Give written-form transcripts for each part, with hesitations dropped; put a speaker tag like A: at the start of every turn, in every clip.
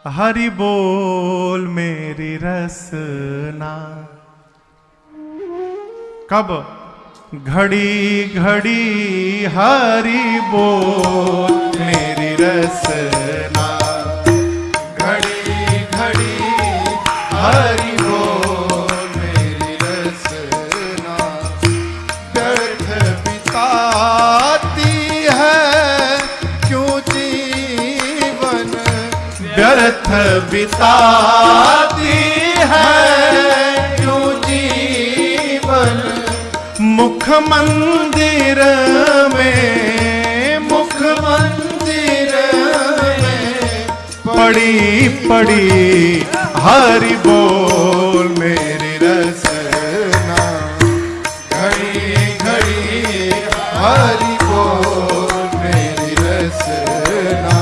A: हरि बोल मेरी रसना। कब? घड़ी घड़ी हरि बोल मेरी रसना, घड़ी घड़ी हरि बोल मेरी रसना। व्यर्थ बिताती है क्यों जीवन, व्यर्थ बिताती है क्यों जीवन। मुख मंदिर में, मुख मंदिर में पड़ी पड़ी हरि बोल मेरी रसना। घड़ी घड़ी हरि बोल मेरी रसना,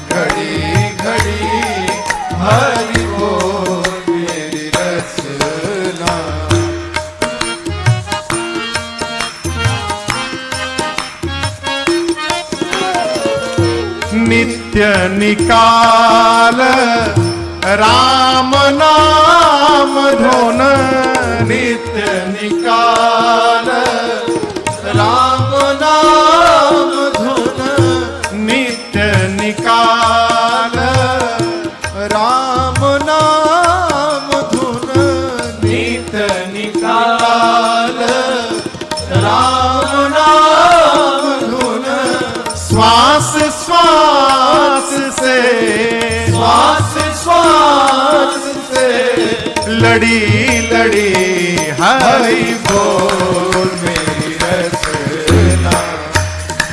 A: घड़ी घड़ी हरि बोल मेरी रसना। नित्य निकाल राम नाम धुन, नित्य निकाल राम नाम धुन, नित्य निकाल राम नाम धुन, नित्य निकाल राम नाम धुन। श्वास श्वास से, श्वास श्वास से लड़ी लड़ी हरि बोल मेरी रसना।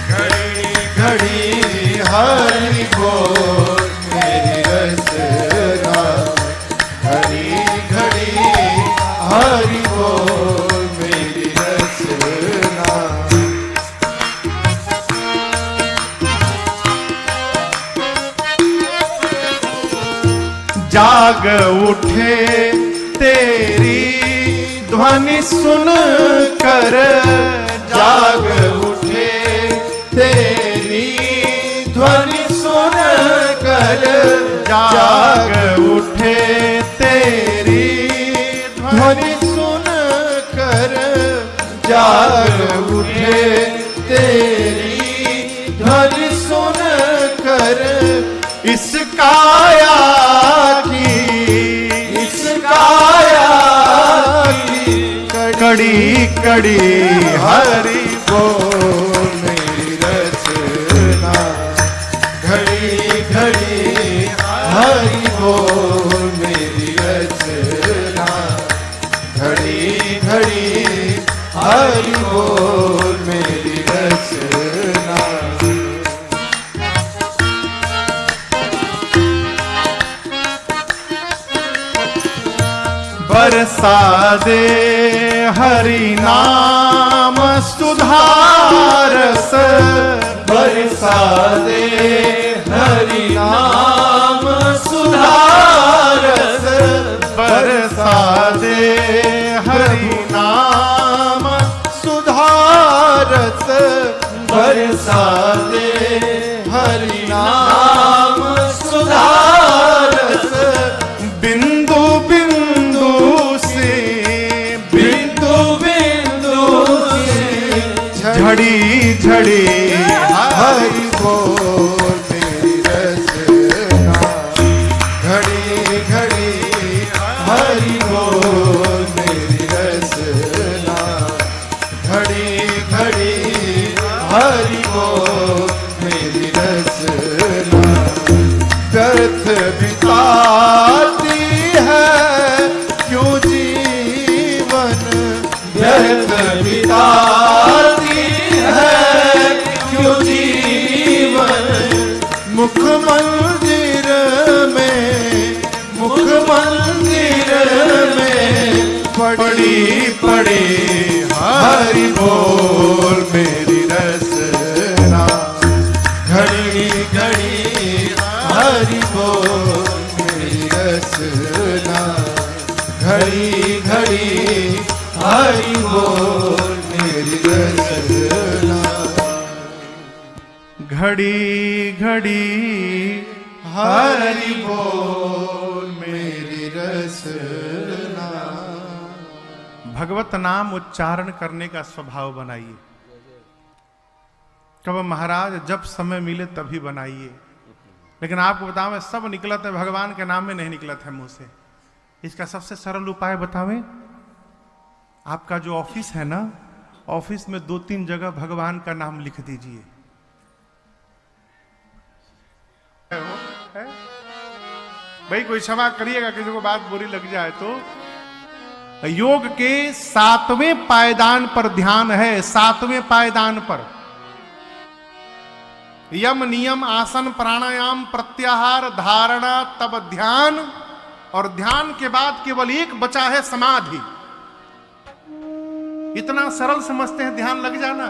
A: घड़ी घड़ी हरि बोल मेरी रसना, घड़ी घड़ी हरि बोल मेरी रसना। जाग उठे तेरी ध्वनि सुन कर, जाग उठे तेरी ध्वनि सुन कर, जाग उठे तेरी ध्वनि सुन कर, जाग उठे तेरी ध्वनि सुन कर। इस काया की, इस काया की कड़ी कड़ी हरि बोल मेरी रसना। घड़ी घड़ी हरि बोल मेरी रसना, घड़ी घड़ी हरि बोल मेरी रसना। बरसा दे हरि नाम सुधारस, बरसा दे हरि नाम सुधारस, बरसा दे हरि नाम सुधारस, बरसा दे हरि नाम सुधारस। बिंदु बिंदु से, बिंदु बिंदु से झड़ी झड़ी हरि बोल मेरी रसना। घड़ी घड़ी हरि बोल मेरी रसना, घड़ी घड़ी हरि बोल मेरी रसना। व्यर्थ बिताती है क्यों जीवन, व्यर्थ बिताती है क्यों जीवन। मुख मंदिर में, मुख मंदिर में पड़ी पड़ी हरि बोल मेरी रसना। घड़ी घड़ी हरि बोल मेरी रसना, घड़ी घड़ी हरि बोल मेरी रसना। घड़ी घड़ी हरि बोल मेरी रसना। भगवत नाम उच्चारण करने का स्वभाव बनाइए। कब महाराज जब समय मिले तभी बनाइए। लेकिन आपको बताओ सब निकलत है भगवान के नाम में नहीं निकलत है मुंह से। इसका सबसे सरल उपाय बतावें। आपका जो ऑफिस है ना, ऑफिस में 2-3 जगह भगवान का नाम लिख दीजिए। भाई कोई क्षमा करिएगा किसी को बात बुरी लग जाए तो। योग के 7वें पायदान पर ध्यान है। 7वें पायदान पर यम नियम आसन प्राणायाम प्रत्याहार धारणा तब ध्यान, और ध्यान के बाद केवल एक बचा है समाधि। इतना सरल समझते हैं ध्यान लग जाना।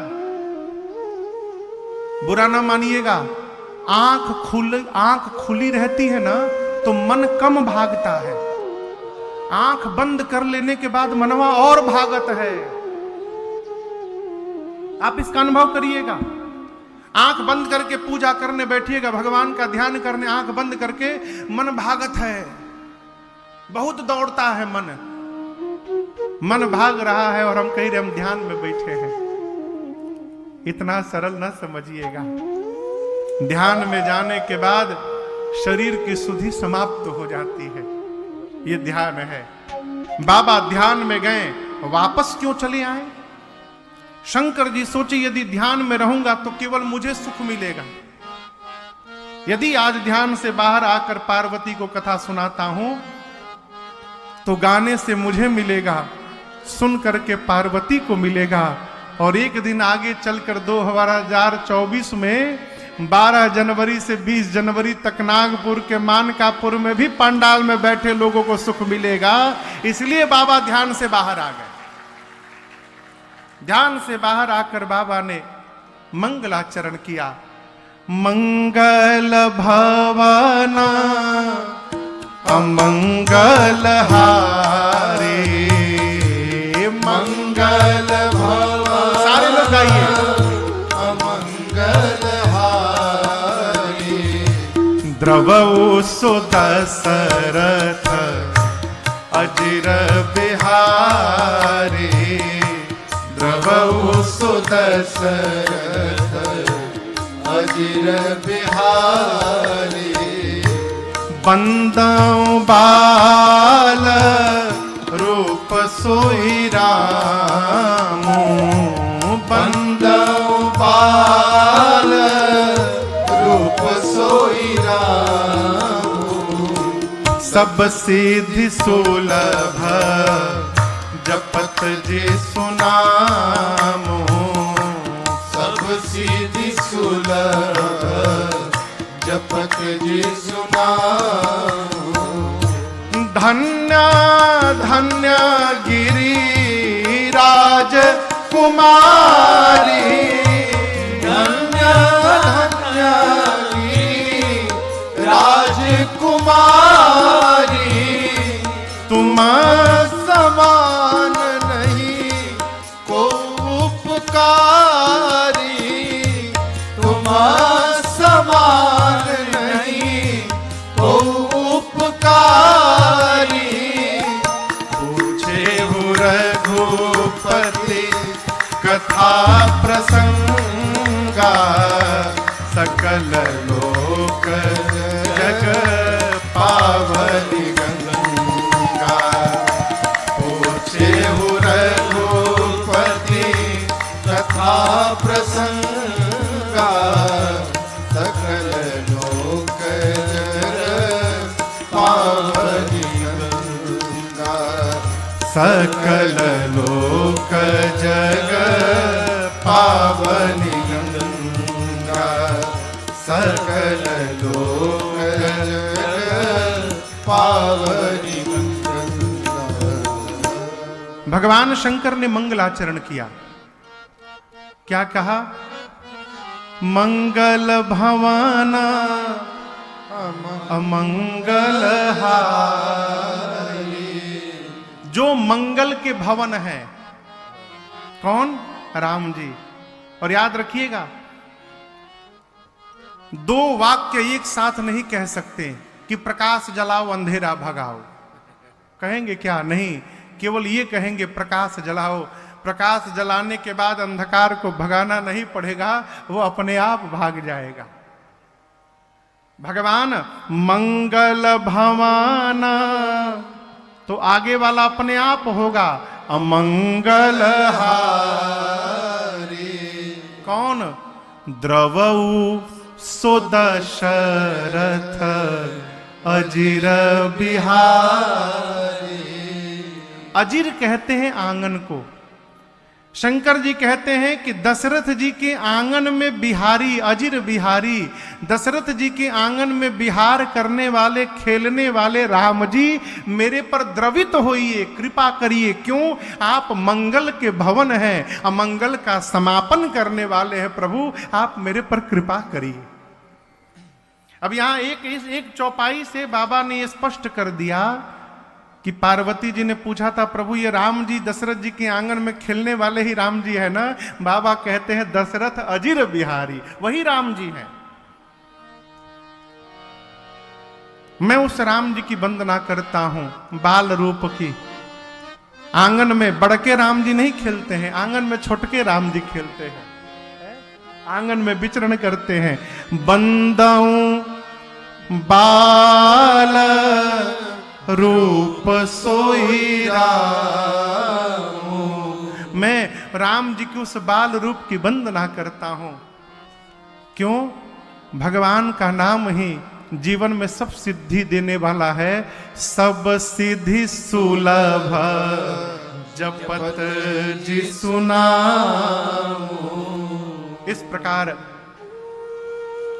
A: बुरा ना मानिएगा, आंख खुली रहती है ना तो मन कम भागता है। आंख बंद कर लेने के बाद मनवा और भागत है। आप इसका अनुभव करिएगा। आंख बंद करके पूजा करने बैठिएगा, भगवान का ध्यान करने आंख बंद करके, मन भागत है, बहुत दौड़ता है मन भाग रहा है और हम कह रहे हम ध्यान में बैठे हैं। इतना सरल ना समझिएगा। ध्यान में जाने के बाद शरीर की सुधि समाप्त हो जाती है। ये ध्यान है। बाबा ध्यान में गए, वापस क्यों चले आए? शंकर जी सोचे यदि ध्यान में रहूंगा तो केवल मुझे सुख मिलेगा। यदि आज ध्यान से बाहर आकर पार्वती को कथा सुनाता हूं तो गाने से मुझे मिलेगा, सुन करके पार्वती को मिलेगा। और एक दिन आगे चलकर 2024 में 12 जनवरी से 20 जनवरी तक नागपुर के मानकापुर में भी पंडाल में बैठे लोगों को सुख मिलेगा। इसलिए बाबा ध्यान से बाहर आ गए। ध्यान से बाहर आकर बाबा ने मंगलाचरण किया। मंगल भवना अमंगल हारे, मंगल भवन, सारे लोग गाइए, अमंगल हारे, द्रवौ सुदशरथ अजिर बिहारी, द्रवौ सुदशरथ अजिर बिहारी, बंदौ बाल रूप सोई रामू, बंदौ बाल रूप सोई रामू, सब सिद्धि सुलभ जपत जी सुनामो, सब सिद्धि सुलभ जपत जी सुनामो। धन्य धन्य गिरिराज कुमारी, धन्य धन्य गिरिराज कुमारी, तुम समान नहीं को उपकारी, तुम समान नहीं को उपकारी, पूछे हो रघुपति कथा प्रसंगा, सकल लोक जग पावनी गंगा, पूछे हो रघुपति कथा प्रसंगा, सकल लोक जग पावनी गंगा, सकल लोक जग पावनी गंगा, सकल लोक जग पावनी गंगा। भगवान शंकर ने मंगलाचरण किया। क्या कहा? मंगल भवना अमंगल हारी। जो मंगल के भवन है कौन? राम जी। और याद रखिएगा दो वाक्य एक साथ नहीं कह सकते कि प्रकाश जलाओ अंधेरा भगाओ। कहेंगे क्या? नहीं, केवल ये कहेंगे प्रकाश जलाओ। प्रकाश जलाने के बाद अंधकार को भगाना नहीं पड़ेगा, वो अपने आप भाग जाएगा। भगवान मंगल भवाना, तो आगे वाला अपने आप होगा अमंगल हारी। कौन? द्रवऊ सो दशरथ अजिर बिहारी। अजिर कहते हैं आंगन को। शंकर जी कहते हैं कि दशरथ जी के आंगन में बिहारी, अजिर बिहारी, दशरथ जी के आंगन में बिहार करने वाले, खेलने वाले राम जी मेरे पर द्रवित होइए, कृपा करिए। क्यों? आप मंगल के भवन हैं, अमंगल का समापन करने वाले हैं प्रभु, आप मेरे पर कृपा करिए। अब यहां एक चौपाई से बाबा ने स्पष्ट कर दिया कि पार्वती जी ने पूछा था, प्रभु ये राम जी दशरथ जी के आंगन में खेलने वाले ही राम जी है ना? बाबा कहते हैं दशरथ अजिर बिहारी, वही राम जी हैं। मैं उस राम जी की वंदना करता हूं, बाल रूप की। आंगन में बड़के राम जी नहीं खेलते हैं, आंगन में छोटके राम जी खेलते हैं, आंगन में विचरण करते हैं। बंदाऊं बाल रूप सोई राम, मैं राम जी के उस बाल रूप की वंदना करता हूं। क्यों? भगवान का नाम ही जीवन में सब सिद्धि देने वाला है। सब सिद्धि सुलभ जपत जी सुनामो। इस प्रकार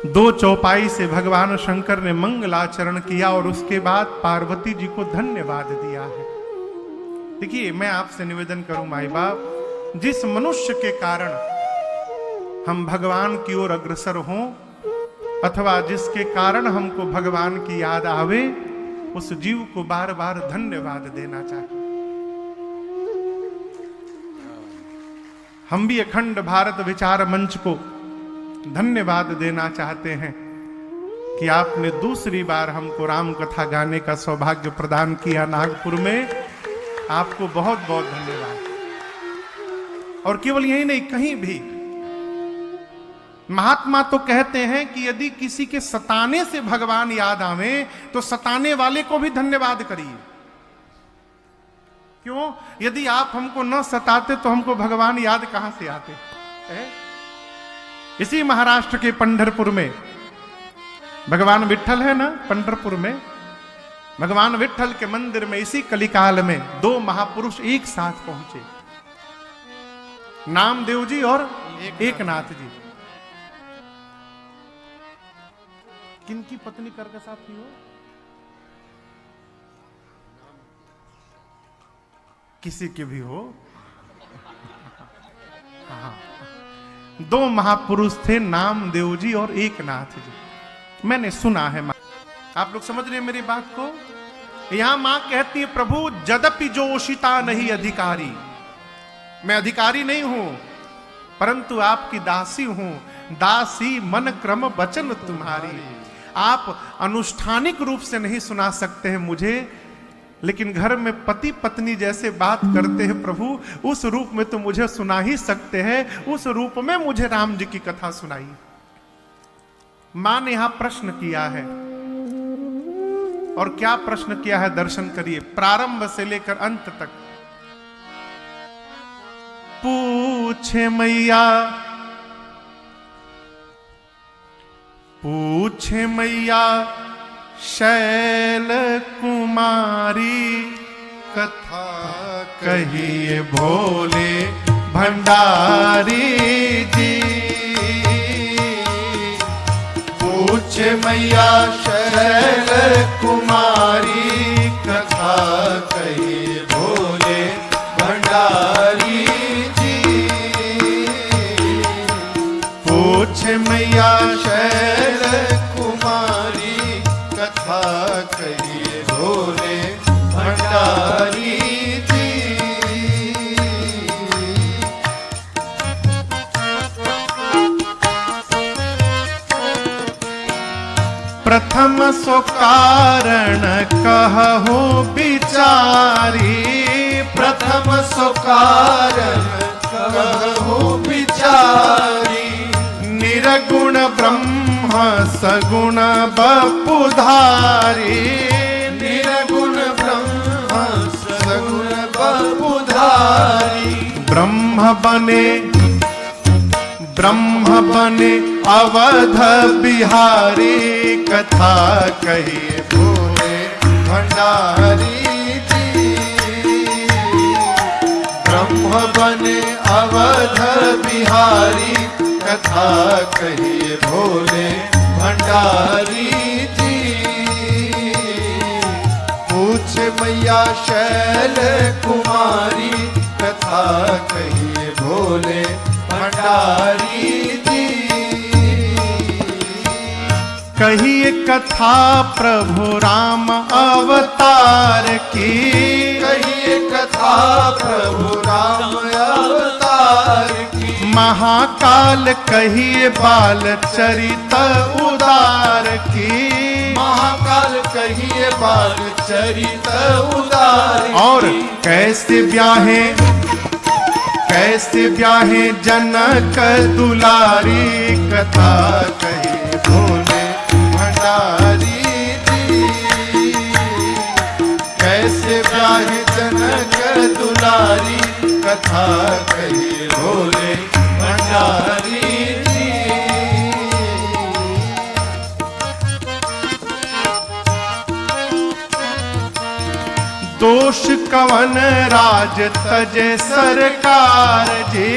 A: दो चौपाई से भगवान शंकर ने मंगलाचरण किया और उसके बाद पार्वती जी को धन्यवाद दिया है। देखिए, मैं आपसे निवेदन करूं माई बाप, जिस मनुष्य के कारण हम भगवान की ओर अग्रसर हों अथवा जिसके कारण हमको भगवान की याद आवे, उस जीव को बार बार धन्यवाद देना चाहिए। हम भी अखंड भारत विचार मंच को धन्यवाद देना चाहते हैं कि आपने दूसरी बार हमको राम कथा गाने का सौभाग्य प्रदान किया नागपुर में। आपको बहुत बहुत धन्यवाद। और केवल यही नहीं, कहीं भी महात्मा तो कहते हैं कि यदि किसी के सताने से भगवान याद आवे तो सताने वाले को भी धन्यवाद करिए। क्यों? यदि आप हमको न सताते तो हमको भगवान याद कहां से आते है? इसी महाराष्ट्र के पंढरपुर में भगवान विट्ठल है ना, पंढरपुर में भगवान विट्ठल के मंदिर में इसी कलिकाल में दो महापुरुष एक साथ पहुंचे, नामदेव जी और एकनाथ जी। किनकी पत्नी कर साथ थी वो? किसी की भी हो। हाँ, दो महापुरुष थे, नामदेव जी और एकनाथ जी। मैंने सुना है। आप लोग समझ रहे हैं मेरी बात को? यहां मां कहती है, प्रभु जदपि जोशिता नहीं अधिकारी, मैं अधिकारी नहीं हूं परंतु आपकी दासी हूं। दासी मन क्रम वचन तुम्हारी। आप अनुष्ठानिक रूप से नहीं सुना सकते हैं मुझे, लेकिन घर में पति पत्नी जैसे बात करते हैं प्रभु, उस रूप में तो मुझे सुना ही सकते हैं। उस रूप में मुझे राम जी की कथा सुनाई। मां ने यहां प्रश्न किया है, और क्या प्रश्न किया है दर्शन करिए, प्रारंभ से लेकर अंत तक। पूछे मैया, पूछे मैया शैल कुमारी, कथा कहिए भोले भंडारी जी। पूछे मैया शैल कुमारी, कथा कहिए भोले भंडारी जी। पूछे मैया शैल कुमारी, कथा कहिए भोले भंडारी जी। कारण कहु विचारी,
B: प्रथम सो कारण कहु विचारी,
A: निरगुण ब्रह्म सगुण बपुधारी,
B: निर्गुण ब्रह्म सगुण बपुधारी,
A: ब्रह्म बने अवध बिहारी, कथा कहिए
B: भोले भंडारी जी। ब्रह्म बने अवध बिहारी, कथा कहिए भोले भंडारी जी। पूछ मैया शैल कुमारी, कथा कहिए भोले भंडारी जी।
A: कहिए कथा प्रभु राम अवतार की,
B: कहिए कथा प्रभु राम अवतार की,
A: महाकाल कहिए बाल चरित उदार की,
B: महाकाल कहिए बाल चरित उदार की।
A: और कैसे ब्याहे जनक दुलारी, कथा कहिए भोले
B: भंडारी जी। कैसे ब्याहे जनक दुलारी, कथा कहिए भोले भंडारी जी।
A: दोष कवन राज तजे सरकार जी,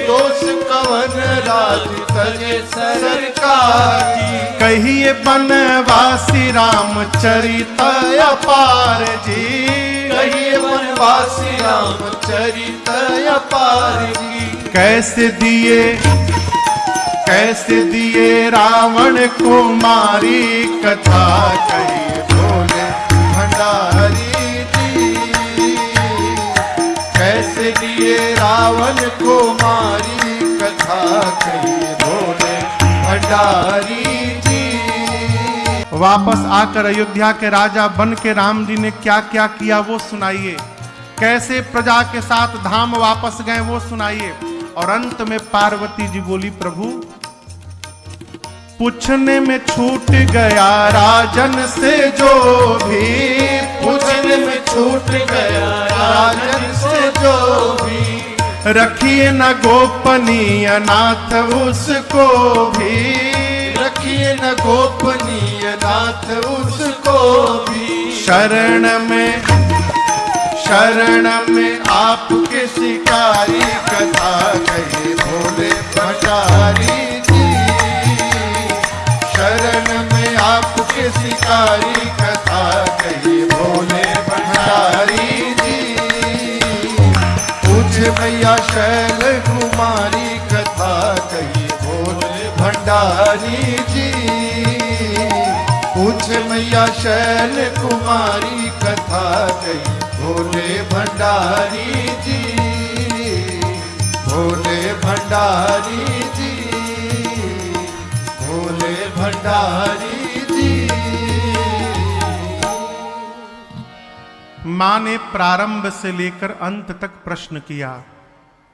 B: दोष कवन राज तजे सरकार जी।
A: कहिए बनवासी रामचरित अपार जी,
B: कहिए वनवासी रामचरित अपार जी।
A: कैसे दिए रावण को मारी, कथा कहिए भोले
B: भंडारी जी। कैसे दिए रावण को मारी, कथा कहिए भोले भंडारी जी।
A: वापस आकर अयोध्या के राजा बन के राम जी ने क्या क्या किया वो सुनाइए, कैसे प्रजा के साथ धाम वापस गए वो सुनाइए। और अंत में पार्वती जी बोली, प्रभु पूछने में छूट गया राजन से जो भी,
B: पूछने में छूट गया राजन से जो भी,
A: रखिए न गोपनीय नाथ उसको भी,
B: रखिए न गोपनीय नाथ उसको भी।
A: शरण में आपके शिकारी,
B: कथा कहिए भोले भंडारी जी। शरण में आपके शिकारी, कथा कहिए भोले भंडारी जी। पूछ मैया शैल कुमारी, कथा कहिए भोले भंडारी जी। पूछ मैया शैल कुमारी, कथा कहिए भोले भंडारी जी। भोले भंडारी जी। भोले भंडारी जी।
A: मां ने प्रारंभ से लेकर अंत तक प्रश्न किया।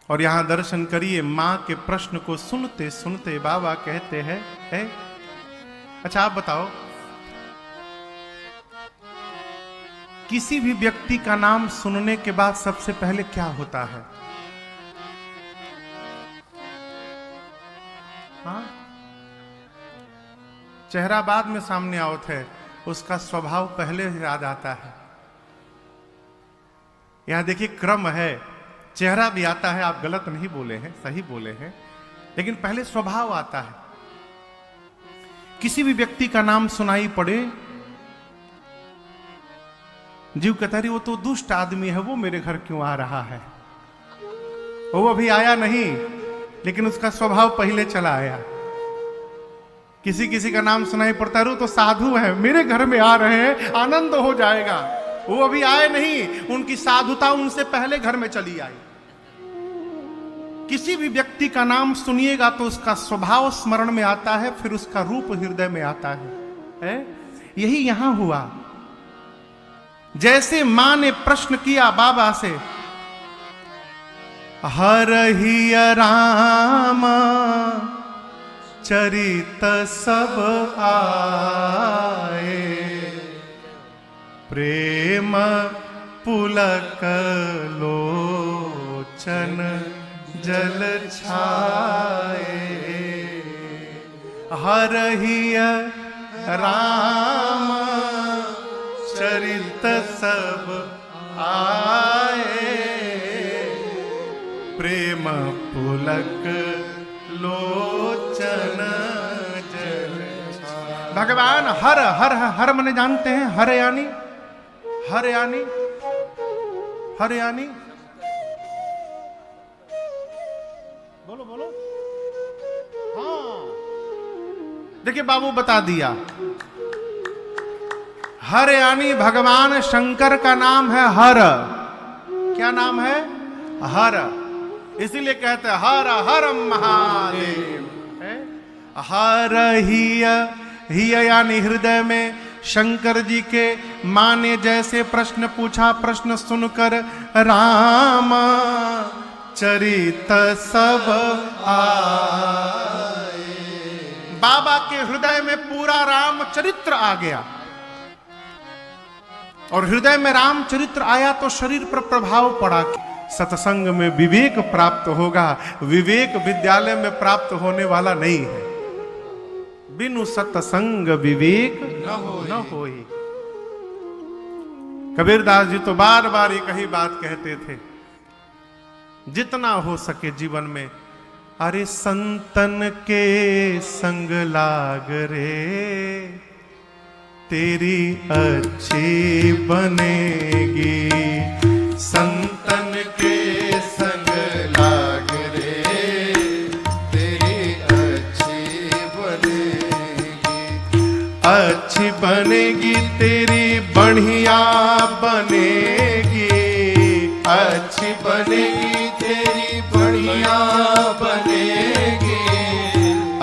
A: और यहां दर्शन करिए, मां के प्रश्न को सुनते सुनते बाबा कहते हैं, अच्छा आप बताओ, किसी भी व्यक्ति का नाम सुनने के बाद सबसे पहले क्या होता है? हाँ? चेहरा बाद में सामने आवत है, उसका स्वभाव पहले याद आता है। यहां देखिए क्रम है, चेहरा भी आता है, आप गलत नहीं बोले हैं, सही बोले हैं, लेकिन पहले स्वभाव आता है। किसी भी व्यक्ति का नाम सुनाई पड़े, जीव कहता है वो तो दुष्ट आदमी है, वो मेरे घर क्यों आ रहा है? वो अभी आया नहीं, लेकिन उसका स्वभाव पहले चला आया। किसी किसी का नाम सुनाई पड़ता है, वो तो साधु है, मेरे घर में आ रहे हैं, आनंद हो जाएगा। वो अभी आए नहीं, उनकी साधुता उनसे पहले घर में चली आई। किसी भी व्यक्ति का नाम सुनिएगा तो उसका स्वभाव स्मरण में आता है, फिर उसका रूप हृदय में आता है? यही यहां हुआ। जैसे मां ने प्रश्न किया बाबा से, हरहि राम चरित सब आए, प्रेम पुलक लोचन जल छाए। हरहि राम चरित सब आए, प्रेम पुलक लोचन जल छाए। भगवान हर हर हर मने जानते हैं, हर यानी हर यानी हर यानी बोलो बोलो। हाँ देखिए बाबू बता दिया, हर यानी भगवान शंकर का नाम है हर। क्या नाम है? हर। इसीलिए कहते हैं हर हर महादेव। हर ही यानी हृदय में शंकर जी के मां ने जैसे प्रश्न पूछा, प्रश्न सुनकर राम चरित सब आए। बाबा के हृदय में पूरा राम चरित्र आ गया, और हृदय में राम चरित्र आया तो शरीर पर प्रभाव पड़ा। सत्संग में विवेक प्राप्त होगा, विवेक विद्यालय में प्राप्त होने वाला नहीं है। बिनु सत्संग विवेक न होई। कबीरदास जी तो बार बार एक ही बात कहते थे, जितना हो सके जीवन में, अरे संतन के संग लाग रे, तेरी अच्छी बनेगी। संतन के संग लाग रे, तेरी अच्छी बनेगी। अच्छी बनेगी तेरी बढ़िया बनेगी। अच्छी बनेगी तेरी बढ़िया बनेगी।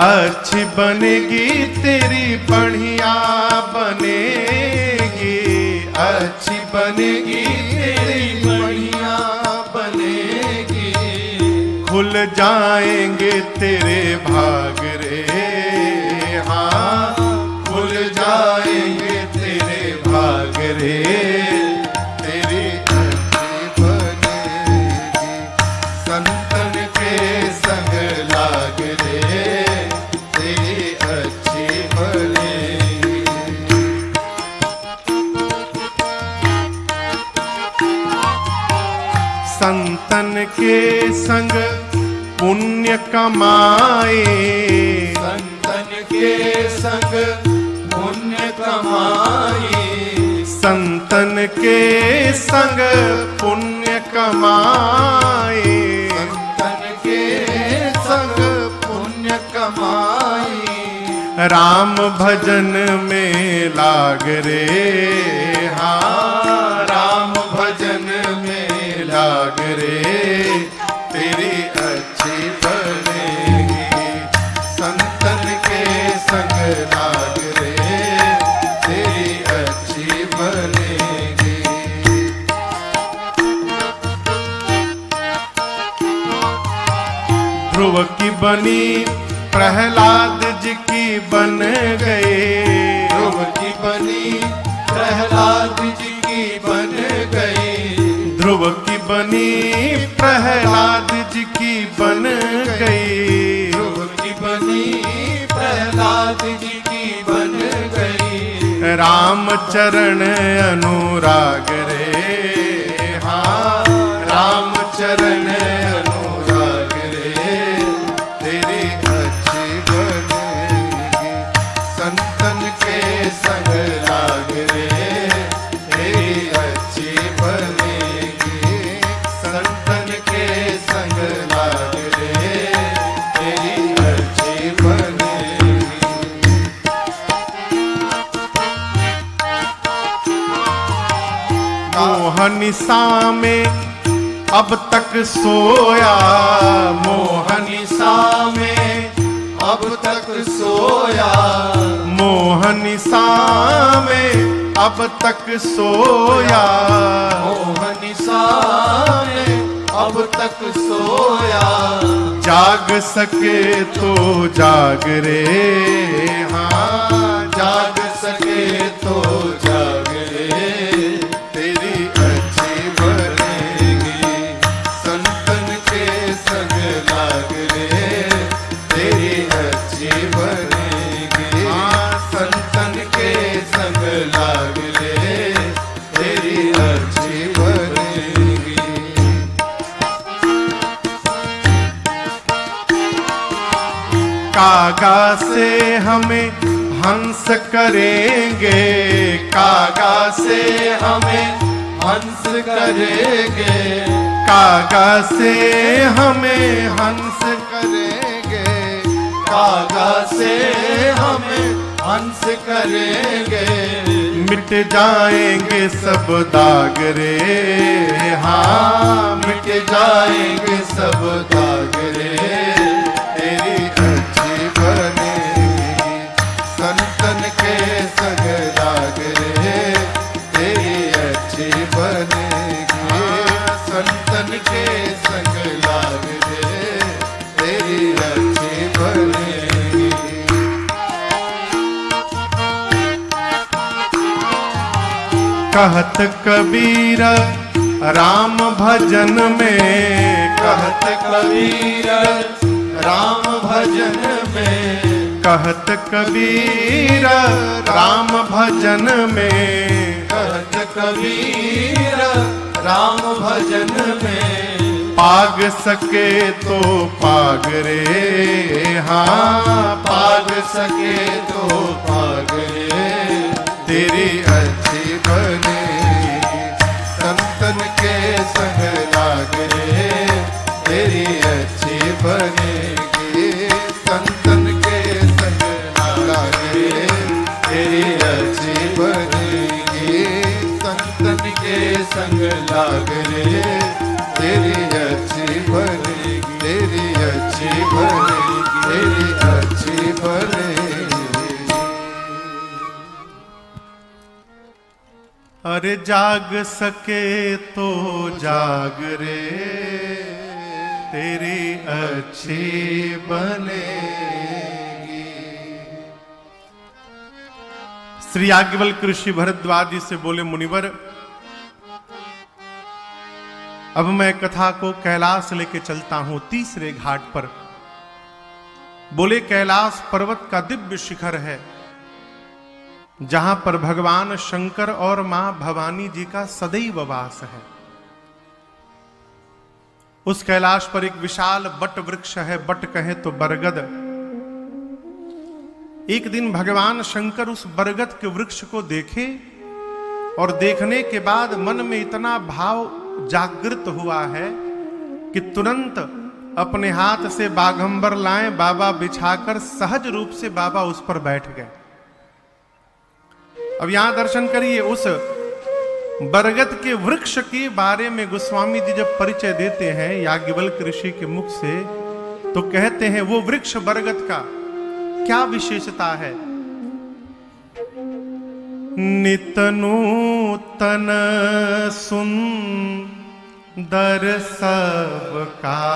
A: अच्छी बनेगी तेरी बढ़िया बनेगी। अच्छी बनेगी तेरी बढ़िया बनेगी। खुल जाएंगे तेरे भाग रे, हाँ खुल जाएंगे तेरे भाग रे, तेरी अच्छी बनेगी। संतन के संग लाग रे, तेरी अच्छी बनेगी। संतन के संग पुण्य कमाए। संतन के संग पुण्य कमाए। संतन के संग पुण्य कमाए। संतन के संग पुण्य कमाए। राम भजन में लाग रे, हाँ राम भजन में लाग रे, तेरी अच्छी बनेगी। संतन के संग लाग रे, तेरी अच्छी बनेगी। ध्रुव की बनी प्रहलाद जी की बन गए। ध्रुव की बनी प्रहलाद जी की बन गई। ध्रुव की बनी प्रहलाद जी की बन गई। ध्रुव की बनी प्रहलाद जी की बन गई। राम चरण अनुराग रे, हाँ राम चरण अनुराग रे, तेरी अच्छी बनेगी। संतन के संग लाग रे, तेरी अच्छी बनेगी। संतन के संग लाग रे, तेरी अच्छी बनेगी। मोहनिसा में अब तक सोया। मोहनिसा में अब तक सोया। मोहनिसा में अब तक सोया,
B: मोहनिसा में अब तक सोया,
A: जाग सके तो जाग रे,
B: हाँ जाग सके तो जाग रे, तेरी अच्छी बनेगी संतन के संग लाग रे, तेरी अच्छी बनेगी संतन के संग लाग रे, तेरी अच्छी बनेगी।
A: कागा से हमें हंस करेंगे,
B: कागा से हमें हंस करेंगे,
A: कागा से हमें हंस
B: करेंगे, कागा से हमें हंस करेंगे,
A: मिट जाएंगे सब दाग रे, हाँ
B: मिट जाएंगे सब दाग रे, तेरी अच्छी बनेगी संतन के संग लाग रे, तेरी अच्छी बनेगी संतन के संग लाग रे, तेरी अच्छी बनेगी।
A: कहत कबीर राम भजन में,
B: कहत कबीर राम भजन में,
A: कहत कबीर राम भजन में,
B: कहत कबीर राम भजन में,
A: पाग सके तो पाग रे, हाँ
B: पाग सके तो पाग रे, तेरी अच्छी बनेगी संतन के संग लाग रे, तेरी अच्छी बनेगी संतन के संग लाग रे, तेरी अच्छी बनेगी संतन के संग लाग रे, तेरी अच्छी बनेगी, तेरी अच्छी बनेगी, तेरी अच्छी बनेगी।
A: अरे जाग सके तो जाग रे, तेरी अच्छी
B: बनेगी।
A: श्री याज्ञवल्क्य ऋषि भरद्वाज जी से बोले, मुनिवर अब मैं कथा को कैलाश लेके चलता हूं तीसरे घाट पर। बोले कैलाश पर्वत का दिव्य शिखर है, जहां पर भगवान शंकर और मां भवानी जी का सदैव वास है। उस कैलाश पर एक विशाल बट वृक्ष है, बट कहे तो बरगद। एक दिन भगवान शंकर उस बरगद के वृक्ष को देखे और देखने के बाद मन में इतना भाव जागृत हुआ है कि तुरंत अपने हाथ से बाघंबर लाए, बाबा बिछाकर सहज रूप से बाबा उस पर बैठ गए। अब यहां दर्शन करिए, उस बरगद के वृक्ष के बारे में गोस्वामी जी जब परिचय देते हैं याज्ञवल्क्य ऋषि के मुख से, तो कहते हैं वो वृक्ष बरगद का क्या विशेषता है। नित नूतन सुंदर सब काला,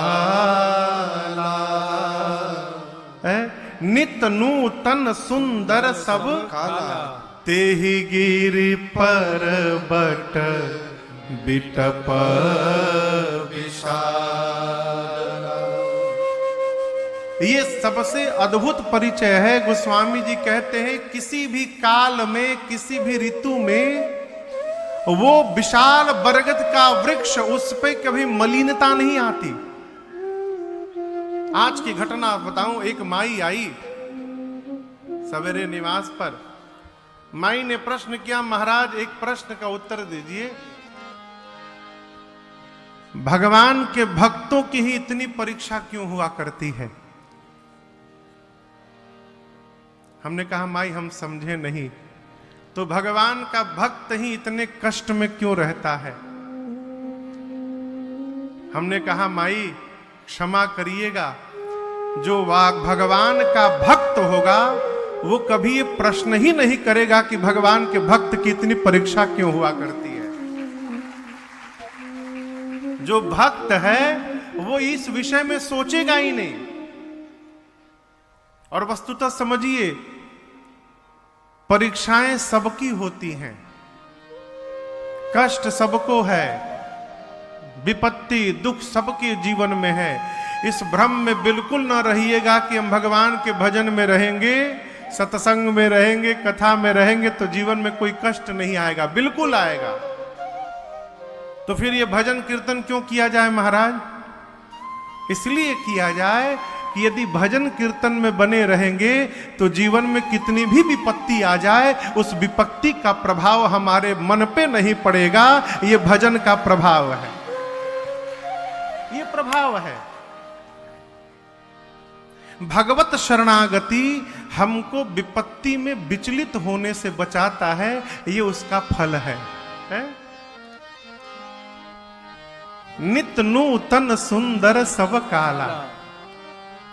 A: नित नूतन सुंदर सब
B: काला,
A: तेहि गिरि पर्वत बिटप
B: विशाला।
A: ये सबसे अद्भुत परिचय है। गोस्वामी जी कहते हैं किसी भी काल में, किसी भी ऋतु में वो विशाल बरगद का वृक्ष, उस पे कभी मलिनता नहीं आती। आज की घटना बताऊं, एक माई आई सवेरे निवास पर। माई ने प्रश्न किया, महाराज एक प्रश्न का उत्तर दीजिए, भगवान के भक्तों की ही इतनी परीक्षा क्यों हुआ करती है। हमने कहा माई हम समझे नहीं, तो भगवान का भक्त ही इतने कष्ट में क्यों रहता है। हमने कहा माई क्षमा करिएगा, जो भगवान का भक्त होगा वो कभी ये प्रश्न ही नहीं करेगा कि भगवान के भक्त की इतनी परीक्षा क्यों हुआ करती है। जो भक्त है वो इस विषय में सोचेगा ही नहीं। और वस्तुतः समझिए, परीक्षाएं सबकी होती हैं, कष्ट सबको है, विपत्ति दुख सबके जीवन में है। इस भ्रम में बिल्कुल ना रहिएगा कि हम भगवान के भजन में रहेंगे, सत्संग में रहेंगे, कथा में रहेंगे तो जीवन में कोई कष्ट नहीं आएगा। बिल्कुल आएगा। तो फिर ये भजन कीर्तन क्यों किया जाए महाराज? इसलिए किया जाए कि यदि भजन कीर्तन में बने रहेंगे तो जीवन में कितनी भी विपत्ति आ जाए, उस विपत्ति का प्रभाव हमारे मन पे नहीं पड़ेगा। ये भजन का प्रभाव है, ये प्रभाव है। भगवत शरणागति हमको विपत्ति में विचलित होने से बचाता है, ये उसका फल है? नित नूतन सुंदर सब काला,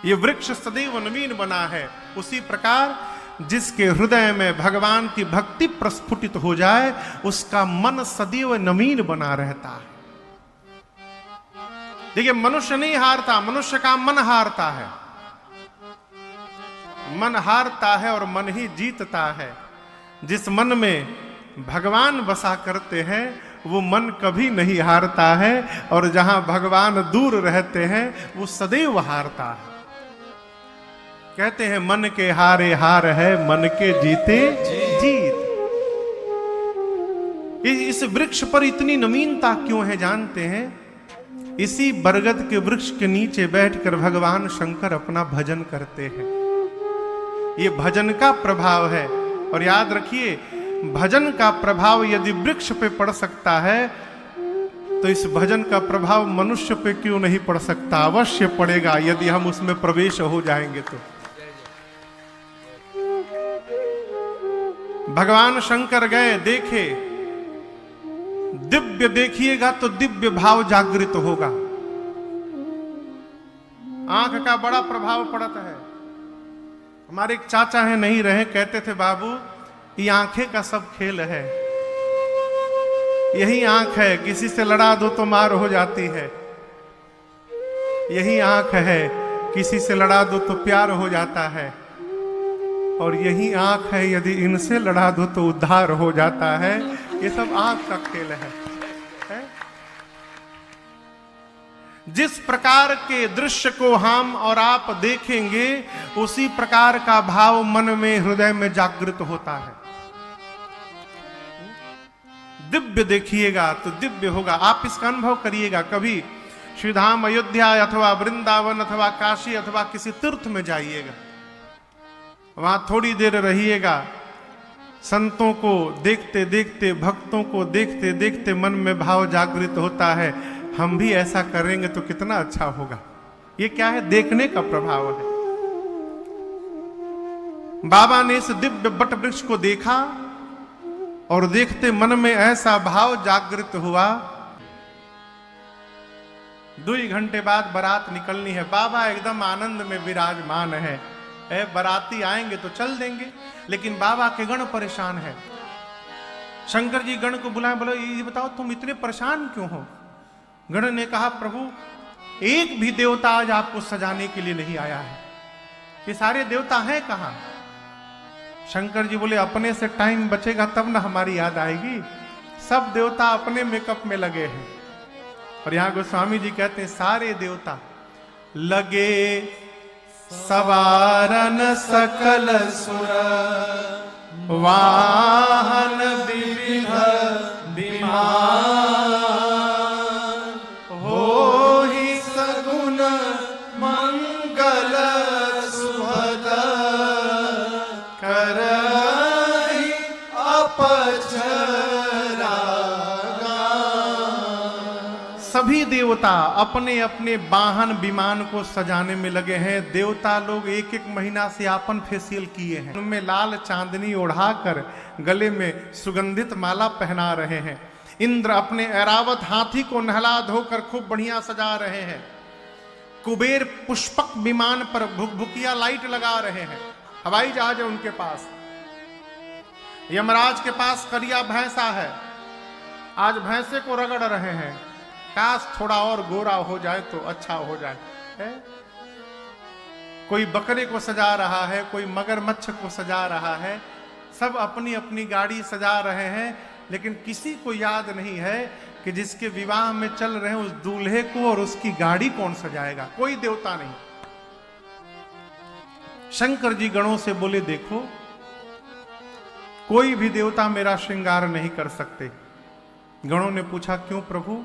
A: ये वृक्ष सदैव नवीन बना है। उसी प्रकार जिसके हृदय में भगवान की भक्ति प्रस्फुटित हो जाए, उसका मन सदैव नवीन बना रहता है। देखिए, मनुष्य नहीं हारता, मनुष्य का मन हारता है। मन हारता है और मन ही जीतता है। जिस मन में भगवान बसा करते हैं वो मन कभी नहीं हारता है, और जहां भगवान दूर रहते हैं वो सदैव हारता है। कहते हैं मन के हारे हार है, मन के जीते जीत। इस वृक्ष पर इतनी नवीनता क्यों है जानते हैं? इसी बरगद के वृक्ष के नीचे बैठकर भगवान शंकर अपना भजन करते हैं। ये भजन का प्रभाव है। और याद रखिए, भजन का प्रभाव यदि वृक्ष पे पड़ सकता है तो इस भजन का प्रभाव मनुष्य पे क्यों नहीं पड़ सकता? अवश्य पड़ेगा, यदि हम उसमें प्रवेश हो जाएंगे तो। भगवान शंकर गए, देखे, दिव्य देखिएगा तो दिव्य भाव जागृत होगा। आंख का बड़ा प्रभाव पड़ता है। हमारे एक चाचा है, नहीं रहे, कहते थे बाबू ये आंखें का सब खेल है। यही आंख है, किसी से लड़ा दो तो मार हो जाती है। यही आंख है, किसी से लड़ा दो तो प्यार हो जाता है। और यही आंख है, यदि इनसे लड़ा दो तो उद्धार हो जाता है। ये सब आंख का खेल है। जिस प्रकार के दृश्य को हम और आप देखेंगे, उसी प्रकार का भाव मन में, हृदय में जागृत होता है। दिव्य देखिएगा तो दिव्य होगा। आप इसका अनुभव करिएगा। कभी श्रीधाम, अयोध्या अथवा वृंदावन अथवा काशी अथवा किसी तीर्थ में जाइएगा, वहां थोड़ी देर रहिएगा। संतों को देखते देखते, भक्तों को देखते देखते मन में भाव जागृत होता है, हम भी ऐसा करेंगे तो कितना अच्छा होगा। ये क्या है? देखने का प्रभाव है। बाबा ने इस दिव्य बट वृक्ष को देखा और देखते मन में ऐसा भाव जागृत हुआ। 2 घंटे बाद बारात निकलनी है। बाबा एकदम आनंद में विराजमान है। बाराती आएंगे तो चल देंगे, लेकिन बाबा के गण परेशान है। शंकर जी गण को बुलाए, बोलो ये बताओ तुम इतने परेशान क्यों हो? गण ने कहा, प्रभु एक भी देवता आज आपको सजाने के लिए नहीं आया है। ये सारे देवता हैं कहां? शंकर जी बोले, अपने से टाइम बचेगा तब ना हमारी याद आएगी। सब देवता अपने मेकअप में लगे हैं। और यहां गोस्वामी जी कहते हैं, सारे देवता लगे सवारन सकल सुर, वाहन विविध विमान, हो ही सगुन मंगल सुभद, करहि अपचरा। सभी देवता अपने अपने वाहन विमान को सजाने में लगे हैं। देवता लोग 1-1 महीना से आपन फेशियल किए हैं। उनमें लाल चांदनी ओढ़ाकर गले में सुगंधित माला पहना रहे हैं। इंद्र अपने ऐरावत हाथी को नहला धोकर खूब बढ़िया सजा रहे हैं। कुबेर पुष्पक विमान पर भुकभुकिया लाइट लगा रहे हैं। हवाई जहाज है उनके पास। यमराज के पास करिया भैंसा है, आज भैंसे को रगड़ रहे हैं, काश थोड़ा और गोरा हो जाए तो अच्छा हो जाए है? कोई बकरे को सजा रहा है, कोई मगरमच्छ को सजा रहा है, सब अपनी अपनी गाड़ी सजा रहे हैं, लेकिन किसी को याद नहीं है कि जिसके विवाह में चल रहे हैं उस दूल्हे को और उसकी गाड़ी कौन सजाएगा। कोई देवता नहीं। शंकर जी गणों से बोले, देखो कोई भी देवता मेरा श्रृंगार नहीं कर सकते। गणों ने पूछा, क्यों प्रभु?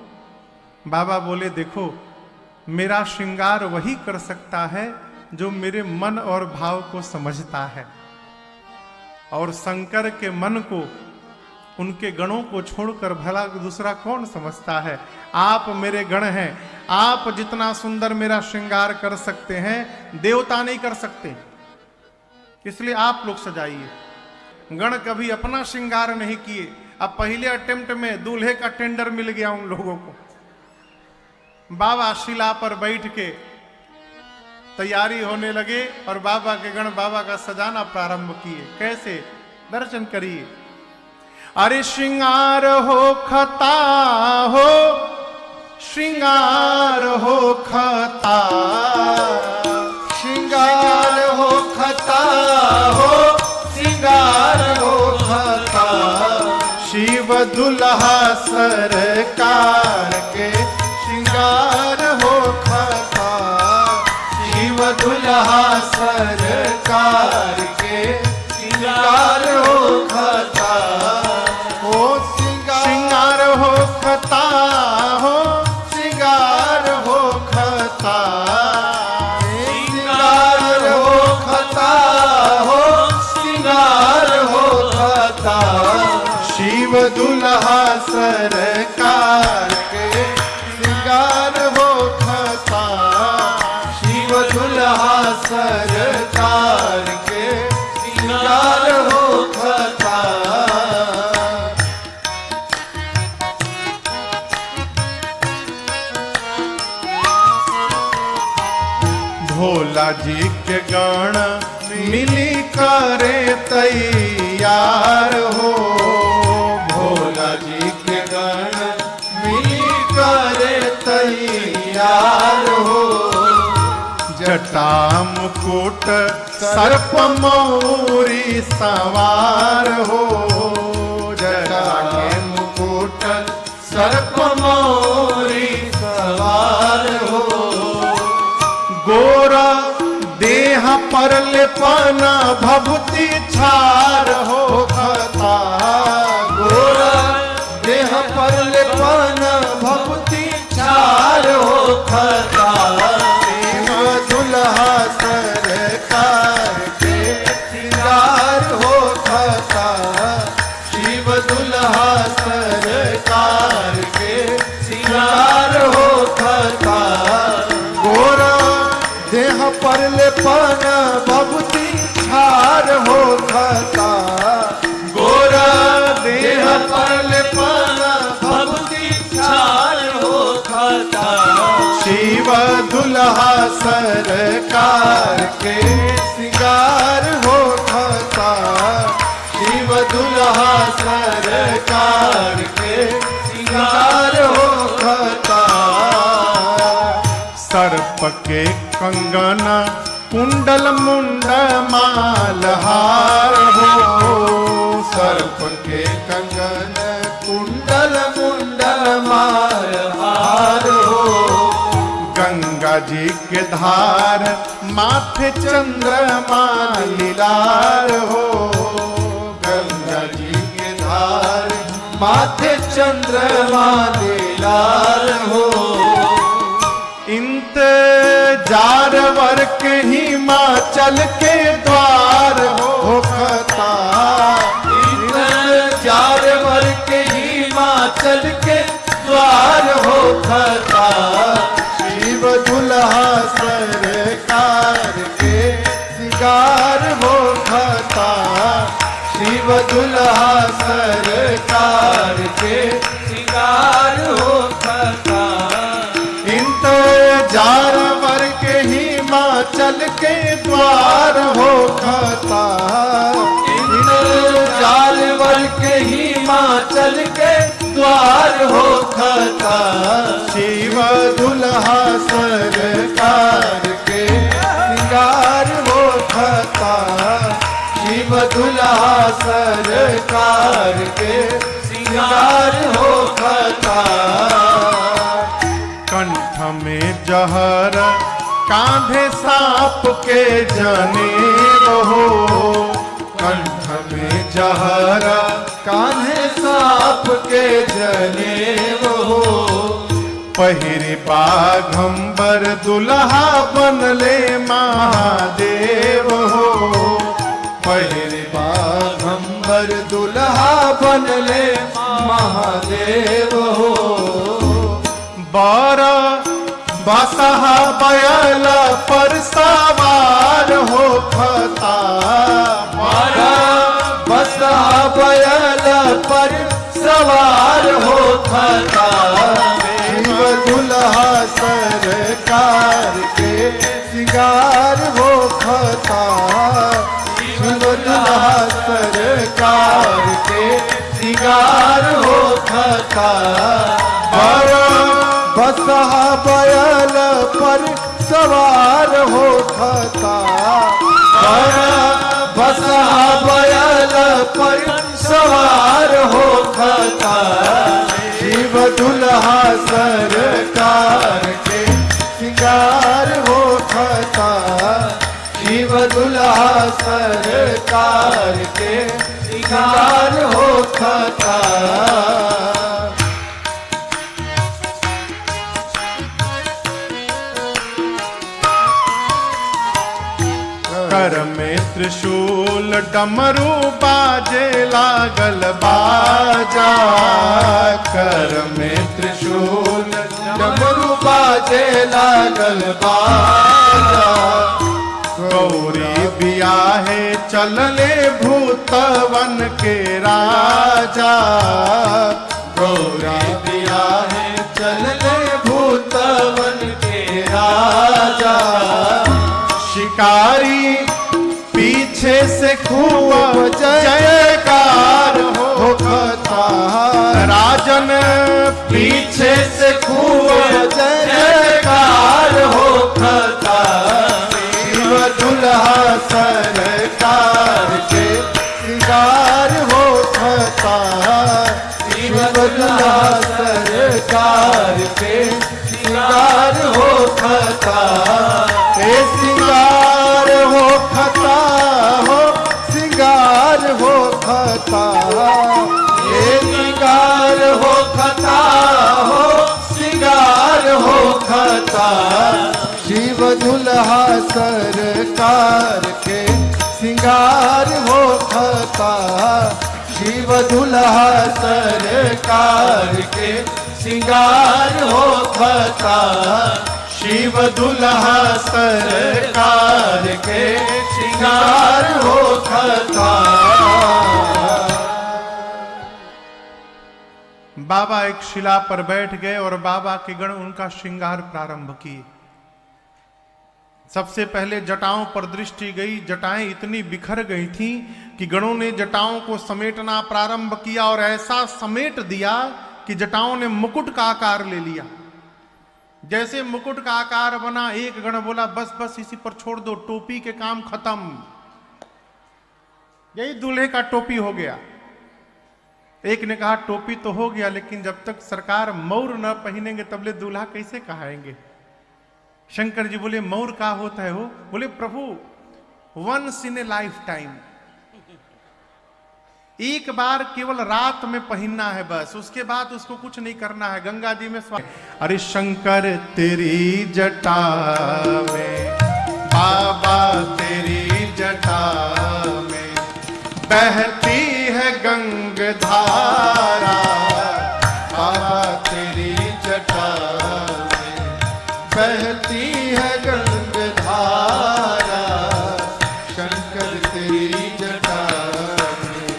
A: बाबा बोले, देखो मेरा श्रृंगार वही कर सकता है जो मेरे मन और भाव को समझता है, और शंकर के मन को, उनके गणों को छोड़कर भला दूसरा कौन समझता है। आप मेरे गण हैं, आप जितना सुंदर मेरा श्रृंगार कर सकते हैं देवता नहीं कर सकते, इसलिए आप लोग सजाइए। गण कभी अपना श्रृंगार नहीं किए। अब पहले अटेम्प्ट में दूल्हे का टेंडर मिल गया उन लोगों को। बाबा शिला पर बैठ के तैयारी होने लगे और बाबा के गण बाबा का सजाना प्रारंभ किए। कैसे? दर्शन करिए। अरे श्रृंगार हो खता हो, श्रृंगार हो खता,
B: श्रृंगार हो खता हो, श्रृंगार हो खता, शिव दुल्हा सरकार के श्रृंगार हो खता, शिव दुल्हा सरकार के श्रृंगार हो खता, हो
A: श्रृंगार हो खता हो,
B: श्रृंगार हो खता, श्रृंगार हो खता हो, श्रृंगार हो खता, शिव दुल्हा सरकार के श्रृंगार हो खता, शिव दुल्हा सरकार के श्रृंगार हो खता।
A: भोला जी के गण मिली करे तैयार हो,
B: भोला जी के गण मिली करे तैयार हो,
A: जटा मुकुट सर्प मौरी सवार हो,
B: जटा के मुकुट सर्प मौरी सवार हो,
A: गोरा देह पर लेपना भभूति छार हो
B: खता, गोरा देह पर लेपना भभूति छार हो खता, दुल्हा सरकार के श्रृंगार हो खता, शिव दुल्हा सरकार के श्रृंगार हो खता, गोरा देह पर लेपना भभूति छार हो खता, गोरा देह पर लेपना भभूति छार हो खता, शिव दुल्हा सरकार के श्रृंगार हो खता, शिव दुल्हा सरकार के श्रृंगार हो खता।
A: सर्प के कंगन कुंडल मुंड मालहार हो,
B: सर्प के कंगन कुंडल मुंडल मालहार हो,
A: गंगा जी के धार माथे चंद्रमा लीलार हो,
B: गंगा जी के धार माथे चंद्रमा लीलार हो,
A: इंतजार वर के हिमाचल के द्वार हो
B: खता, इंतजार वर के हिमाचल के द्वार हो खता, शिव दुल्हा सरकार के श्रृंगार हो खता, शिव दुल्हा सरकार के श्रृंगार हो खता, इंतजार वर के हिमाचल के द्वार हो खता,
C: जालवर के हिमाचल के द्वार हो खता,
B: शिव दुल्हा सरकार के सिंगार हो खता,
C: शिव दुल्हा सरकार के सिंगार हो खता।
A: कंठ में जहर कांधे सांप के जनेऊ हो,
B: कंठ में जहर कान्हे सांप के जनेऊ हो,
A: पहिरे बाघंबर दुल्हा बनले महादेव हो,
B: पहिरे बाघंबर दुल्हा बनले महादेव हो,
A: बर बसहा बैल पर सवार हो खता,
B: मारा बसा बैल पर सवार हो खता, शिव दुल्हा सरकार के सिंगार हो खता, शिव दुल्हा सरकार के सिंगार हो खता, बसा बैल पर सवार हो खता, बसा बैल पर सवार हो खता, शिव दुल्हा सरकार के सिंगार हो खता, शिव दुल्हा सरकार के सिंगार हो खता।
A: कर में त्रिशूल डमरू बाजे लागल बाजा,
B: कर में त्रिशूल डमरू बाजे लागल बाजा,
A: गौरी बियाहे चलले भूतवन के राजा,
B: गौरी बियाहे चलले भूतवन के राजा,
A: शिकारी पीछे से खूब जयकार हो
B: खता,
A: राजन
B: पीछे से खूब जयकार हो खता, शिव दुल्हा सरकार के सिंगार हो खता, शिव दुल्हा सरकार के सिंगार हो खता, ए सिंगार हो खता हो, सिंगार हो खता, ए सिंगार हो खता हो, सिंगार हो खता, शिव दुल्हा सरकार के सिंगार हो खता, शिव दुल्हा सरकार के सिंगार हो खता, शिव दुल्हा सरकार के सिंगार हो खता।
A: बाबा एक शिला पर बैठ गए और बाबा के गण उनका श्रृंगार प्रारंभ किए। सबसे पहले जटाओं पर दृष्टि गई, जटाएं इतनी बिखर गई थीं कि गणों ने जटाओं को समेटना प्रारंभ किया और ऐसा समेट दिया कि जटाओं ने मुकुट का आकार ले लिया। जैसे मुकुट का आकार बना, एक गण बोला बस बस इसी पर छोड़ दो, टोपी के काम खत्म, यही दूल्हे का टोपी हो गया। एक ने कहा टोपी तो हो गया, लेकिन जब तक सरकार मौर न पहनेंगे तबले दूल्हा कैसे कहाएंगे। शंकर जी बोले मौर का होता है हो? बोले प्रभु once in a life time, एक बार केवल रात में पहनना है बस, उसके बाद उसको कुछ नहीं करना है। गंगा जी में अरे शंकर तेरी जटा में, बाबा तेरी जटा में बहती है गंगधारा,
B: बाबा तेरी जटा में बहती है गंगधारा, शंकर तेरी जटा में,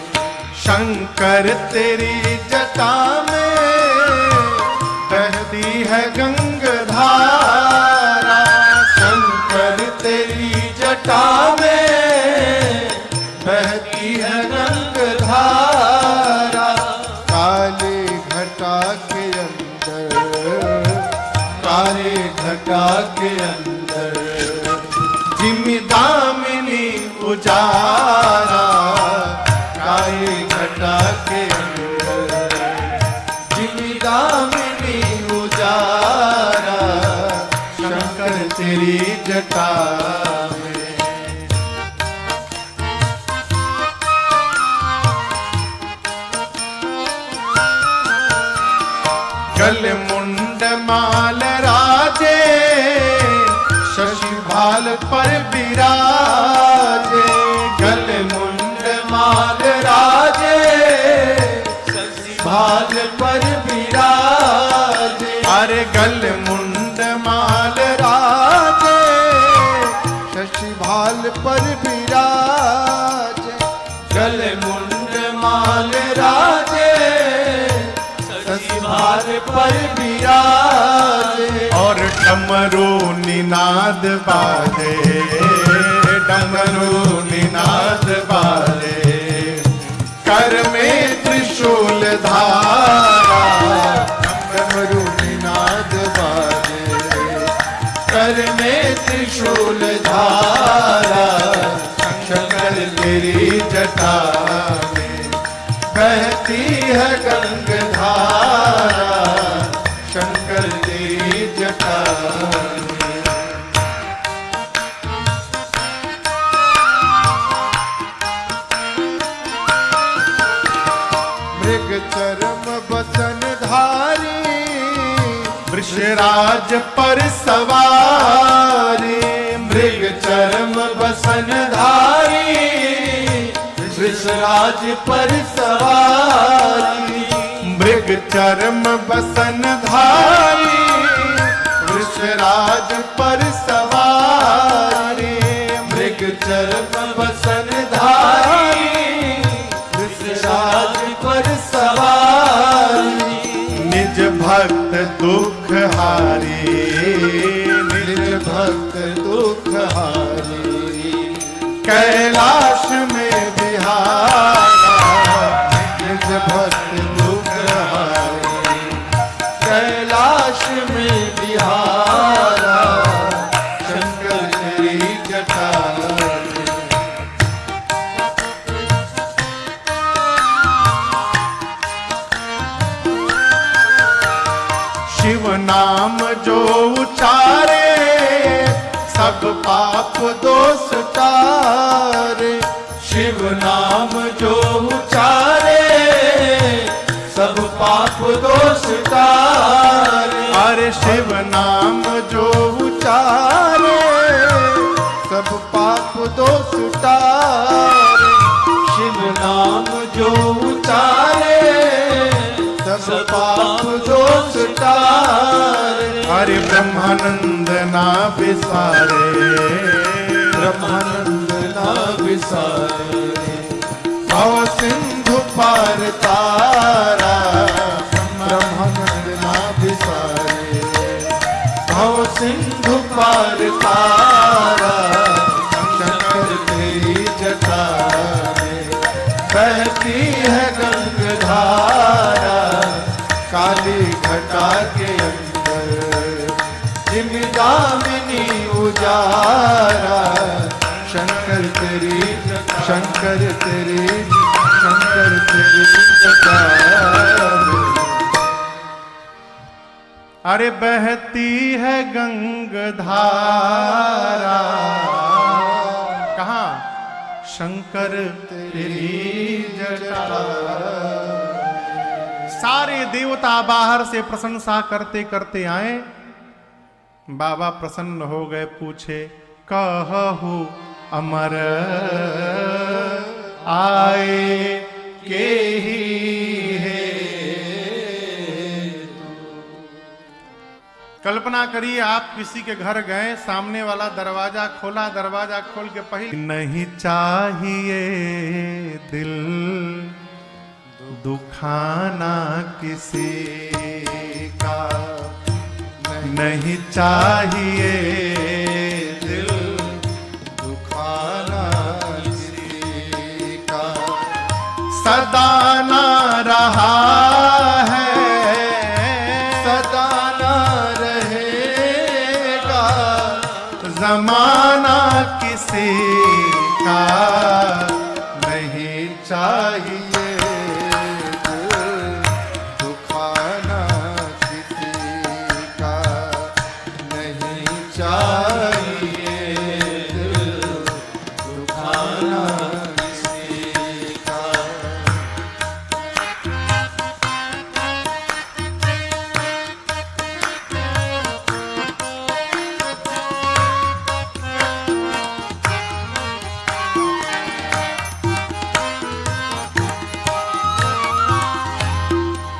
A: शंकर तेरी जटा में बहती है गंगधारा,
B: शंकर तेरी जटा में घटा के अंदर,
C: काली घटा के अंदर
B: जिमिदामिनी उजारा,
C: काली घटा के अंदर जिमिदामिनी उजारा,
B: शंकर तेरी जटा में। गल मुंड माल राजे, शशि भाल पर विराजे,
C: गल मुंड माल राजे, भाल पर विराजे,
B: अरे गल मुंड माल राजे, शशि भाल पर विराजे,
C: गल मुंड माल राजे, भाल पर विराजे,
B: और डमरू निनाद बाजे, डमरू निनाद बाजे, कर में त्रिशूल धारा, डमरू निनाद बाजे,
C: कर में त्रिशूल धारा,
B: शंकर तेरी जटा में बहती है गंगधारा, शंकर तेरी जटा में। मृग चरम बसन धारी, वृषराज पर सवारी,
C: मृग चरम बसन धारी, वृषराज पर सवारी,
B: मृग चरम बसन धारी, वृषराज पर सवारी,
C: मृग चरम बसन धारी, वृषराज पर सवारी,
B: निज भक्त दुख हारी,
C: निज भक्त दुख हारी,
B: कैलाश में बिहारा, निज भक्त दुख हारी,
C: कैलाश में बिहारा,
B: शंकर तेरी जटा में। शिव नाम जो उचारे, सब पाप दोष तारे,
C: शिव नाम जो उचारे, सब पाप दोष तारे,
B: अरे शिव नाम जो उचारे, सब पाप दोष तारे,
C: शिव नाम जो उचारे,
B: सब
C: पाप दोष तारे,
B: हरि ब्रह्मानंद ना विसारे,
C: ब्रह्मानंद ना विसारे,
B: भव सिंधु पार तारा, ब्रह्मानंद ना विसारे,
C: भव सिंधु पार तारा,
B: शंकर तेरी जटा में
C: बहती है गंगधारा,
B: काली घटा के अंदर,
C: जिमिदामिनी उजारा,
B: शंकर तेरी, शंकर तेरी, शंकर तेरी जटा में। अरे बहती है गंगधारा, कहाँ? शंकर तेरी जटा। सारे देवता बाहर से प्रशंसा करते करते आए, बाबा प्रसन्न हो गए, पूछे कहु अमर आए के ही है। कल्पना करिए आप किसी के घर गए, सामने वाला दरवाजा खोला, दरवाजा खोल के पहले नहीं चाहिए दिल दुखाना किसी का, नहीं चाहिए दिल दुखाना किसी का, सदा ना रहा है जमाना किसी का नहीं चाहिए,
C: दुखाना किसी का नहीं चाहिए, दुखाना किसी का।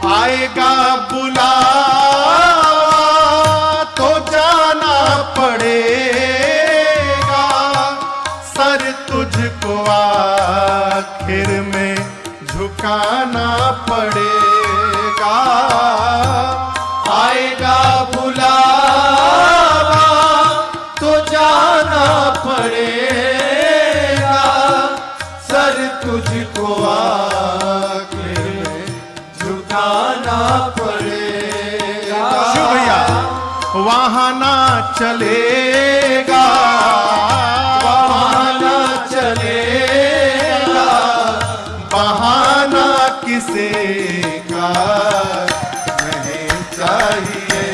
B: आएगा बुलावा तो जाना पड़ेगा, सर तुझको आखिर में झुकाना पड़ेगा।
C: आएगा बुलावा तो जाना पड़ेगा, सर तुझको आखिर में झुकाना पड़ेगा।
B: शिव भैया वहां ना चलेगा,
C: वहाँ ना चलेगा,
B: बहाना किसी का नहीं चाहिए,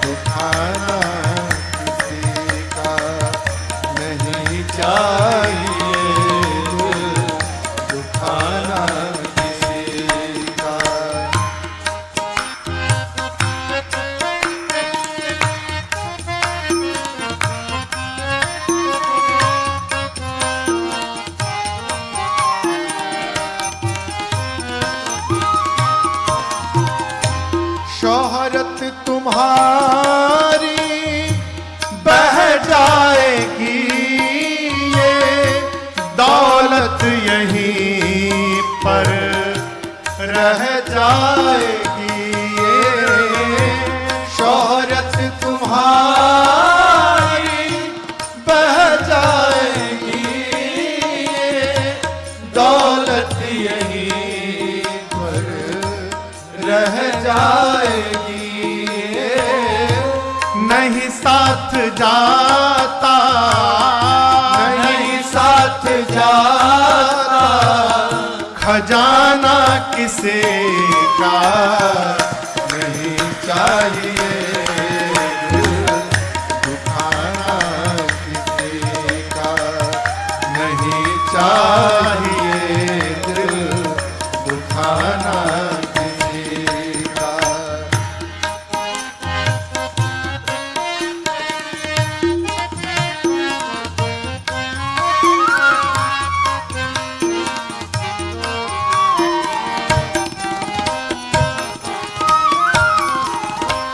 C: दुखाना किसी का नहीं चाहिए, दुखाना किसी का।
B: शोहरत तुम्हारी बह जाएगी, ये दौलत यहीं पर रह जाएगी, ये
C: शोहरत तुम्हारी बह जाएगी, दौलत यहीं पर रह जाएगी।
B: नहीं साथ जाता,
C: नहीं साथ जाता,
B: खजाना किसी का नहीं चाहिए,
C: दुखाना किसी का
B: नहीं चाहिए,
C: दुखाना किसी का।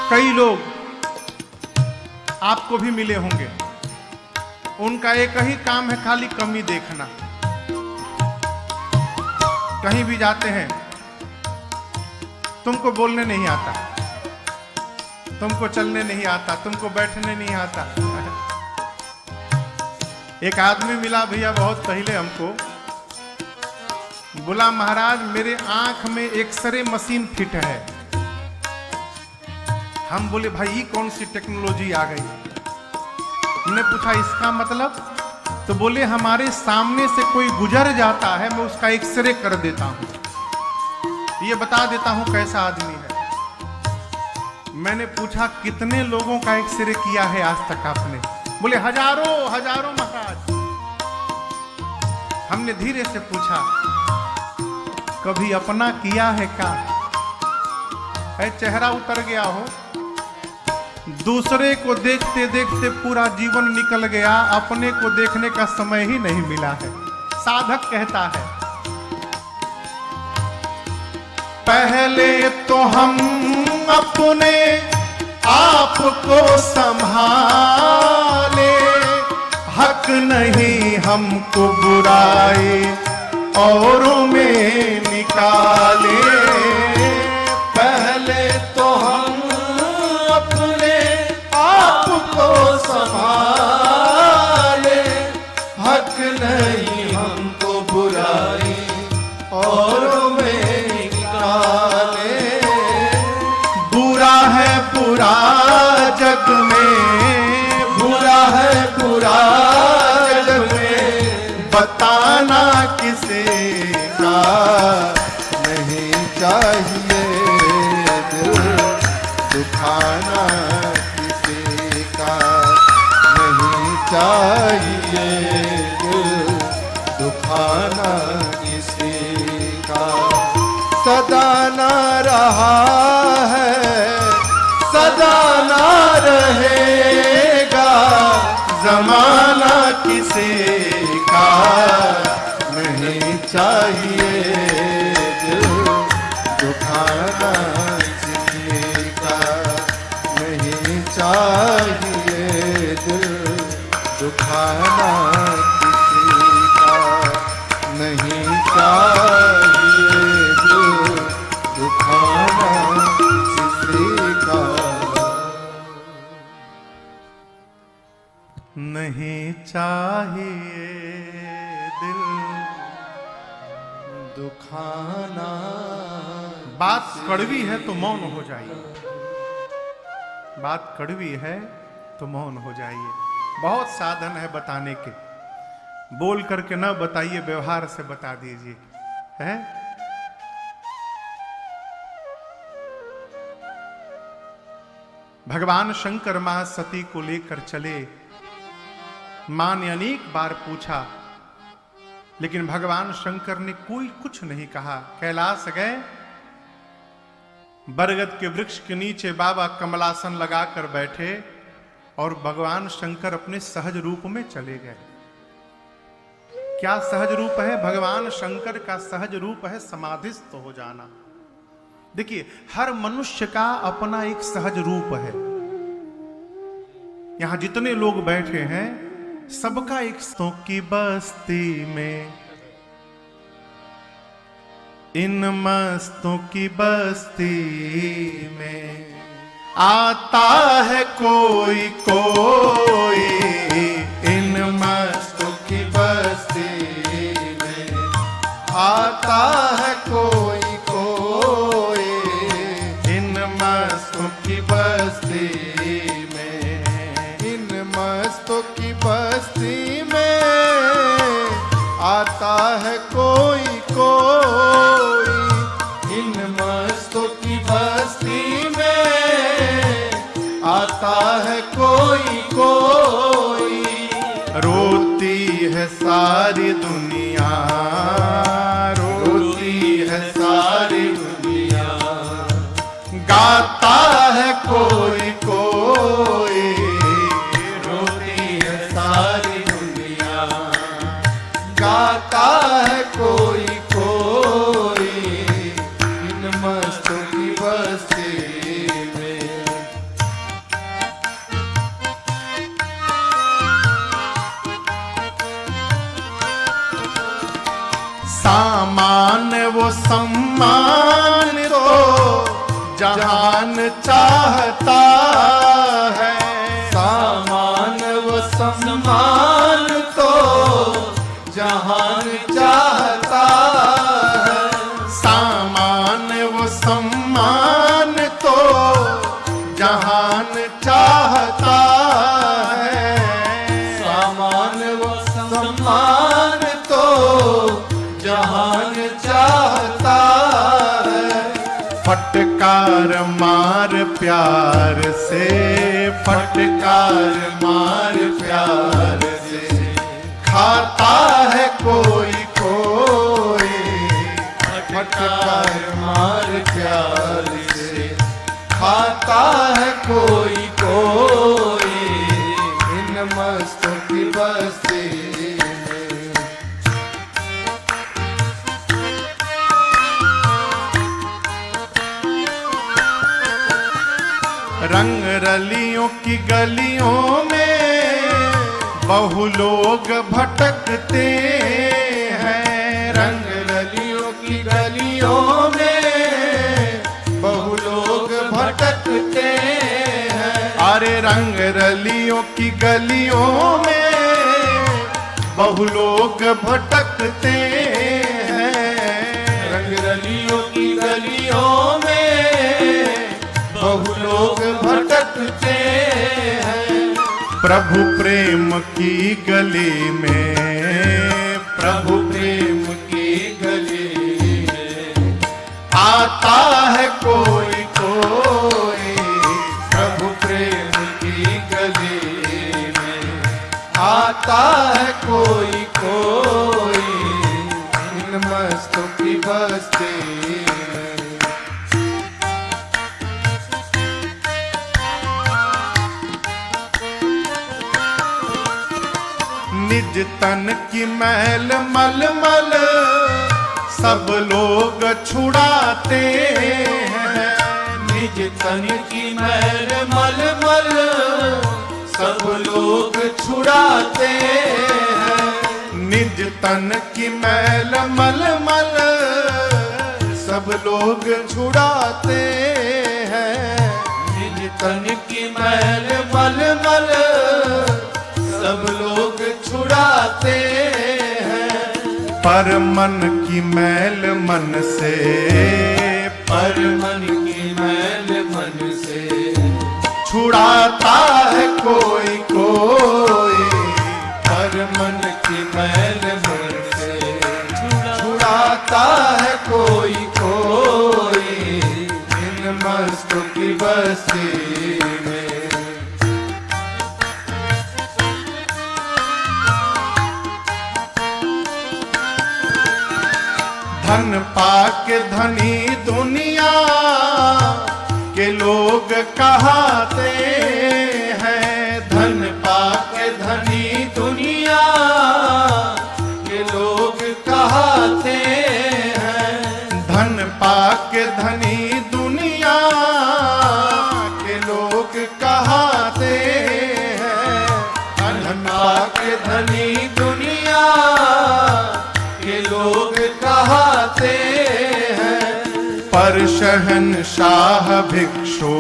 B: कई लोग आपको भी मिले होंगे, उनका एक ही काम है खाली कमी देखना। कहीं भी जाते हैं, तुमको बोलने नहीं आता, तुमको चलने नहीं आता, तुमको बैठने नहीं आता। एक आदमी मिला भैया बहुत पहले हमको, बोला महाराज मेरे आंख में एक्सरे मशीन फिट है। हम बोले भाई ये कौन सी टेक्नोलॉजी आ गई? हमने पूछा इसका मतलब? तो बोले हमारे सामने से कोई गुजर जाता है, मैं उसका एक्सरे कर देता हूं, ये बता देता हूं कैसा आदमी है। मैंने पूछा कितने लोगों का एक्सरे किया है आज तक आपने? बोले हजारों हजारों महाराज। हमने धीरे से पूछा कभी अपना किया है क्या? है चेहरा उतर गया हो, दूसरे को देखते देखते पूरा जीवन निकल गया, अपने को देखने का समय ही नहीं मिला है। साधक कहता है पहले तो हम अपने आप को संभाले, हक नहीं हमको बुराई औरों में निकाले।
C: पहले तो हम अपने आप को संभाले, हक नहीं हमको बुराई औरों में निकाले।
B: बुरा है बुरा जग में
C: चाहिए दिल दुखाना किसी का नहीं चाहिए दिल दुखाना किसी का सदा ना रहा है सदा ना रहेगा जमाना किसी का नहीं चाहिए दिल दुखाना किसी का नहीं चाहिए दिल दुखाना किसी का नहीं चाहिए दिल दुखाना किसी का
B: नहीं चाहिए दिल
C: दुखाना
B: बात कड़वी है तो मौन हो जाइए बात कड़वी है तो मौन हो जाइए बहुत साधन है बताने के बोल करके ना बताइए व्यवहार से बता दीजिए है भगवान शंकर मां सती को लेकर चले मां ने अनेक बार पूछा लेकिन भगवान शंकर ने कोई कुछ नहीं कहा कैलाश गए बरगद के वृक्ष के नीचे बाबा कमलासन लगाकर बैठे और भगवान शंकर अपने सहज रूप में चले गए क्या सहज रूप है भगवान शंकर का सहज रूप है समाधिस्थ हो जाना देखिए हर मनुष्य का अपना एक सहज रूप है यहां जितने लोग बैठे हैं सबका एक सौ की बस्ती में इन मस्तों की बस्ती में आता है कोई कोई इन मस्तों की बस्ती में
C: आता है कोई कोई
B: इन मस्तों
C: की बस्ती में इन मस्तों की बस्ती में आता है कोई कोई इन मस्तों की बस्ती में आता है कोई कोई
B: रोती है सारी दुनिया
C: रोती है सारी दुनिया
B: गाता है
C: कोई कोई रोती है सारी दुनिया गाता है कोई कोई इन मस्तों की बस्ती में
B: सामान वो सम्मान तो जहान चाहता है
C: सामान व सम्मान तो जहान चाहता है
B: सामान वो सम्मान तो जहान चाहता है
C: सामान व सम्मान तो जहान चाहता है
B: फटकार मार प्यार से फटकार मार प्यार से खाता है कोई कोई
C: फटकार मार प्यार से खाता है कोई कोई इन मस्तों की बस्ती में
B: रंग रलियों की गलियों में बहु लोग भटकते हैं
C: रंग रलियों की गलियों में बहु लोग भटकते हैं
B: अरे रंग रलियों की गलियों में बहु लोग भटकते हैं
C: रंग रलियों की गलियों में बहु लोग भटकते हैं
B: प्रभु प्रेम की गली में
C: प्रभु प्रेम की गली में आता है कोई कोई प्रभु प्रेम की गली में, आता है कोई कोई इन मस्तों की बस्ती में।
B: निज तन की मैल मलमल सब लोग छुड़ाते हैं,
C: निज तन की मैल मलमल सब लोग छुड़ाते हैं,
B: निज तन की मैल मलमल सब लोग छुड़ाते हैं,
C: निज तन की मैल मलमल सब लोग छुड़ाते हैं,
B: पर मन की मैल मन से,
C: पर मन की मैल मन से
B: छुड़ाता है कोई कोई,
C: पर मन की मैल मन से छुड़ाता है कोई कोई इन मस्तों की बस्ती में।
B: धन पाके धनी दुनिया के लोग कहाते हैं,
C: धन पाके धनी दुनिया के लोग कहाते हैं,
B: धन पाके धनी दुनिया के लोग कहाते हैं,
C: धन पाके धनी दुनिया के लोग कहाते हैं,
B: पर शहंशाह भिक्षु,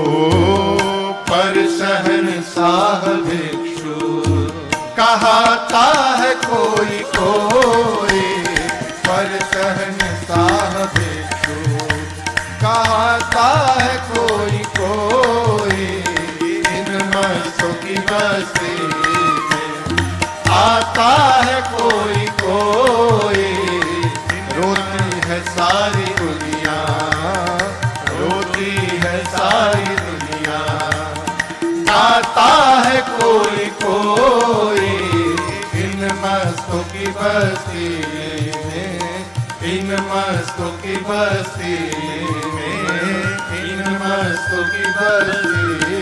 C: पर शहंशाह भिक्षु
B: कहाता है कोई कोई,
C: पर शहंशाह भिक्षु कहाता है कोई कोई इन मस्तों की बस्ती में, आता है कोई कोई रोती है सारी दुनिया, रोती है सारी दुनिया, आता है कोई कोई इन मस्तों की बस्ती में, इन मस्तों की बस्ती में, इन मस्तों की बस्ती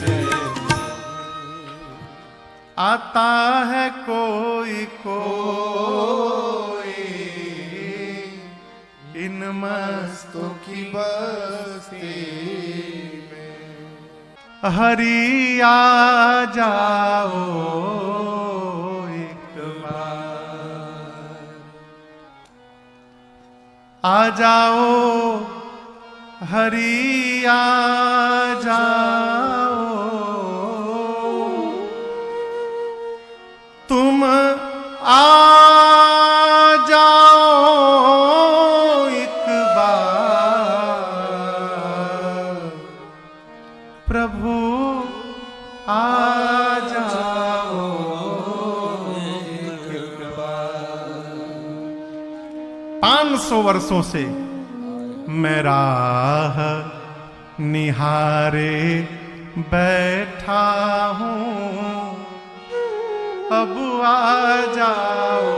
C: में।
B: आता है कोई
C: कोई
B: इन मस्तों
C: की बस्ती में।
B: हरि आ जाओ एक बार, आ जाओ हरि आ जाओ, तुम आ जाओ एक बार, प्रभु आ जाओ एक बार। 500 वर्षों से मैं राह निहारे बैठा हूँ, अब आ जाओ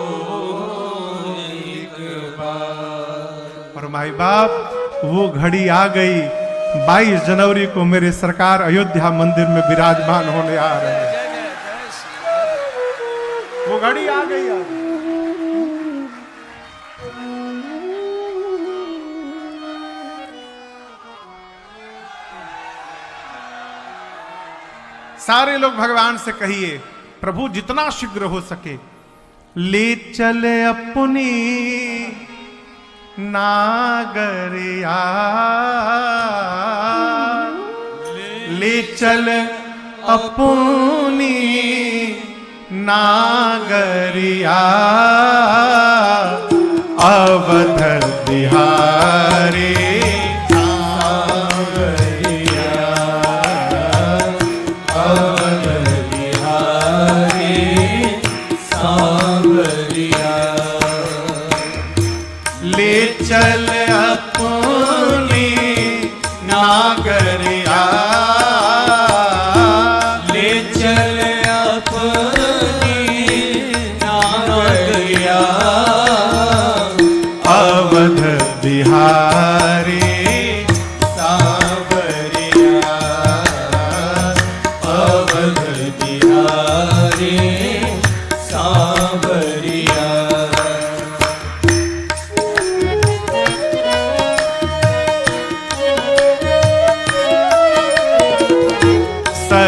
B: एक बार। और भाई बाप वो घड़ी आ गई, 22 जनवरी को मेरे सरकार अयोध्या मंदिर में विराजमान होने आ रहे हैं। वो घड़ी आ गई। सारे लोग भगवान से कहिए, प्रभु जितना शीघ्र हो सके ले चले अपनी नागरिया, ले चल अपनी नागरिया, अवध बिहारी चल अपनी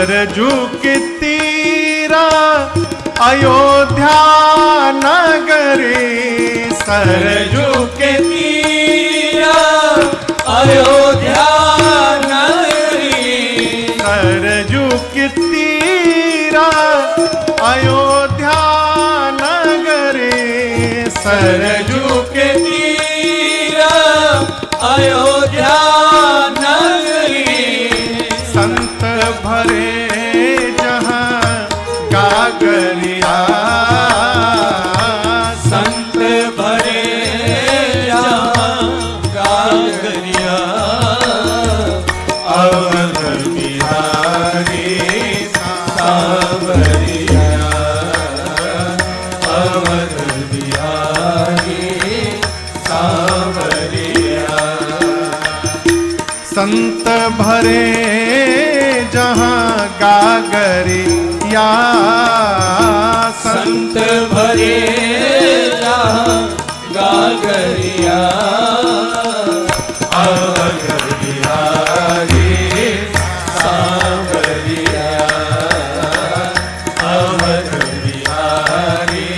B: सरजू के तीरा अयोध्या नगरी, सरजू के
D: तीरा अयोध्या नगरी,
B: सरजू के तीरा अयोध्या नगरी,
D: सरजू के तीरा अयोध्या नगरी,
B: संत भरे जहाँ गागरिया,
D: संत भरे जहाँ गागरिया,
B: अवध बिहारी सांवरिया,
D: अवध बिहारी सांवरिया,
B: संत भरे जहाँ गागरिया,
D: संत भरे जहाँ गागरिया,
B: अवध बिहारी
D: सांवरिया, अवध बिहारी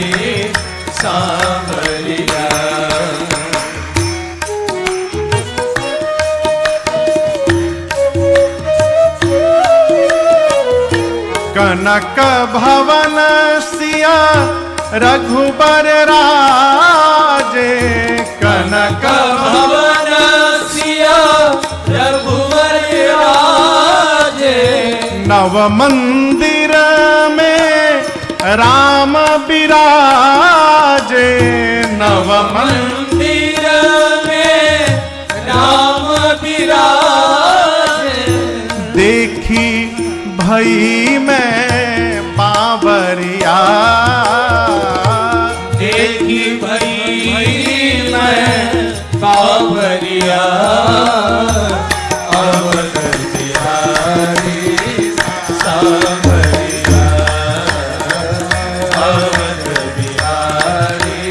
D: सांवरिया।
B: कनक भवन सिया रघुबर राजे, कनक
D: भवन सिया रघुवर राजे,
B: नव मंदिर में राम विराजे, नव
D: मंदिर में राम विराजे,
B: देखी भई मैं बावरिया,
D: देखी भई मैं बावरिया,
B: अवध
D: बिहारी सांवरिया, अवध बिहारी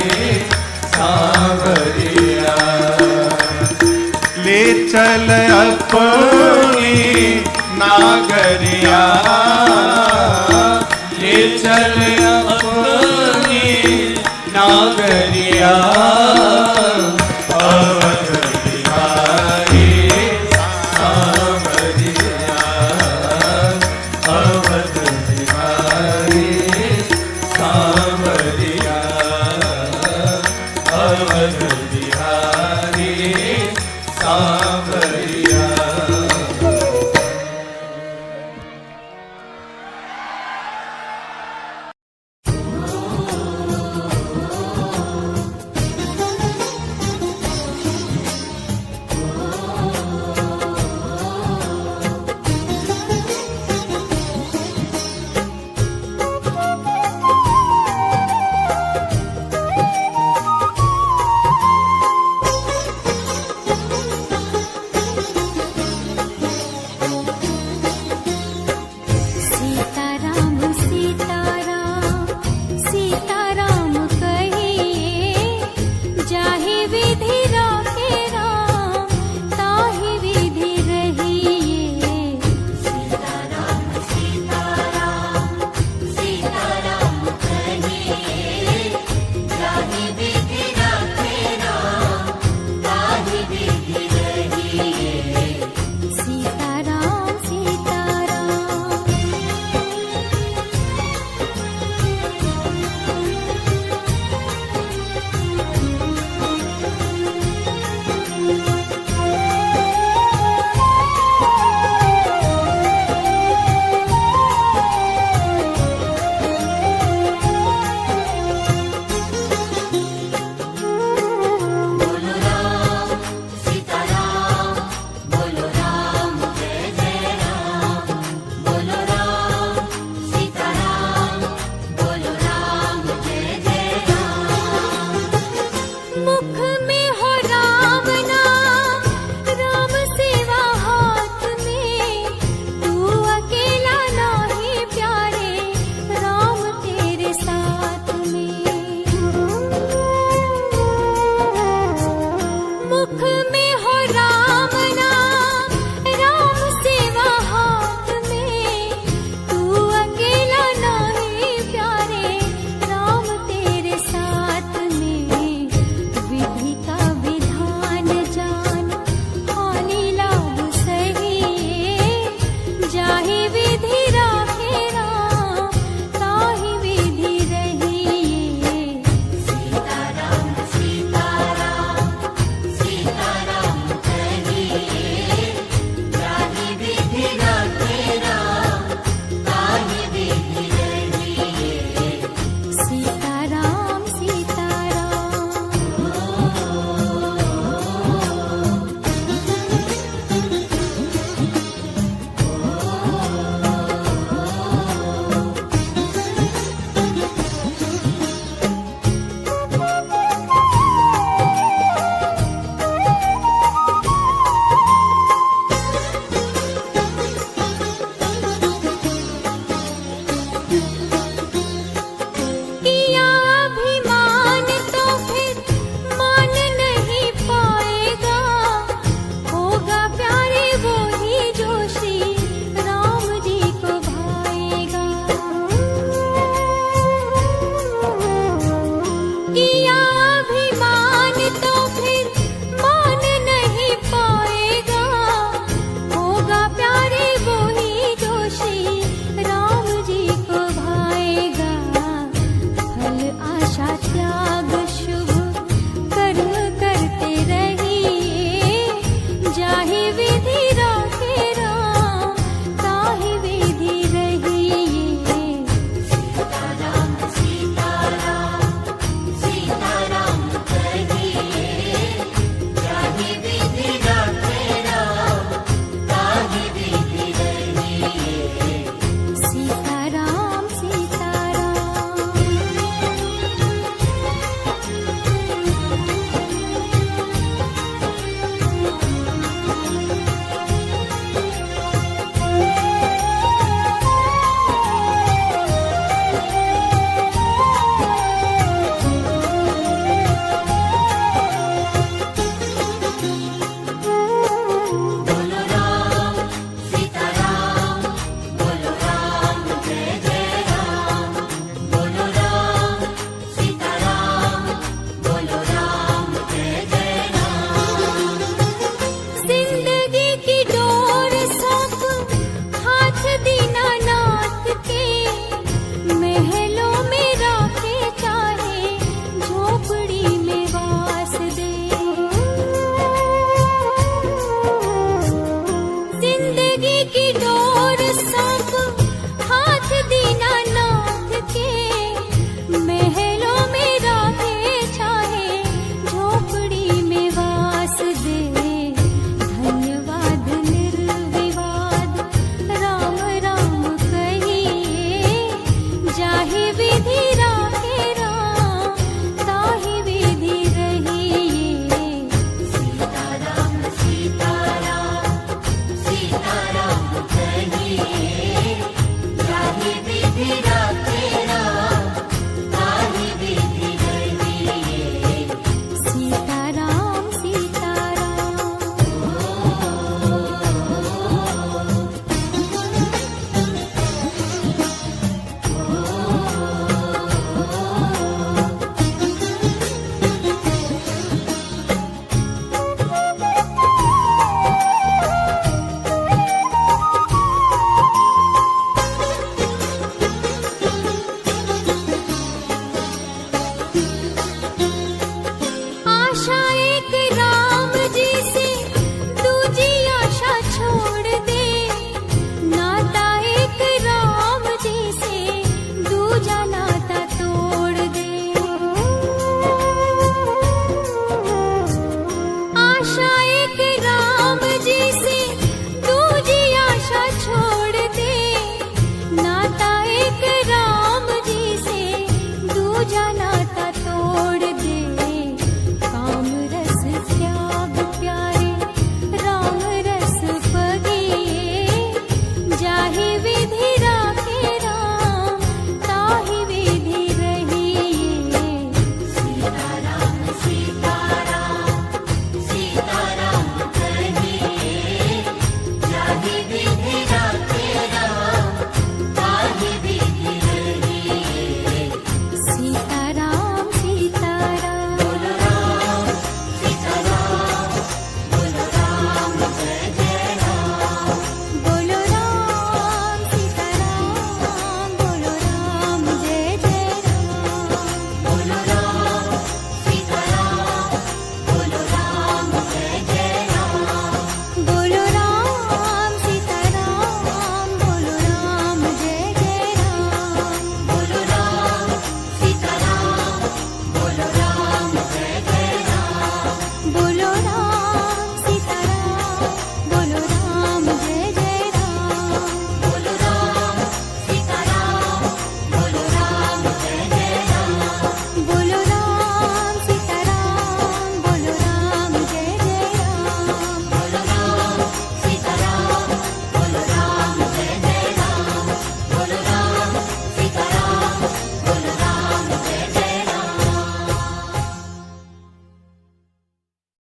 D: सांवरिया,
B: ले चल अपनी नागरिया,
D: ले चल अपनी नागरिया,
B: अवध
D: बिहारी सांवरिया, अवध बिहारी सांवरिया, अवध बिहारी सांवरिया।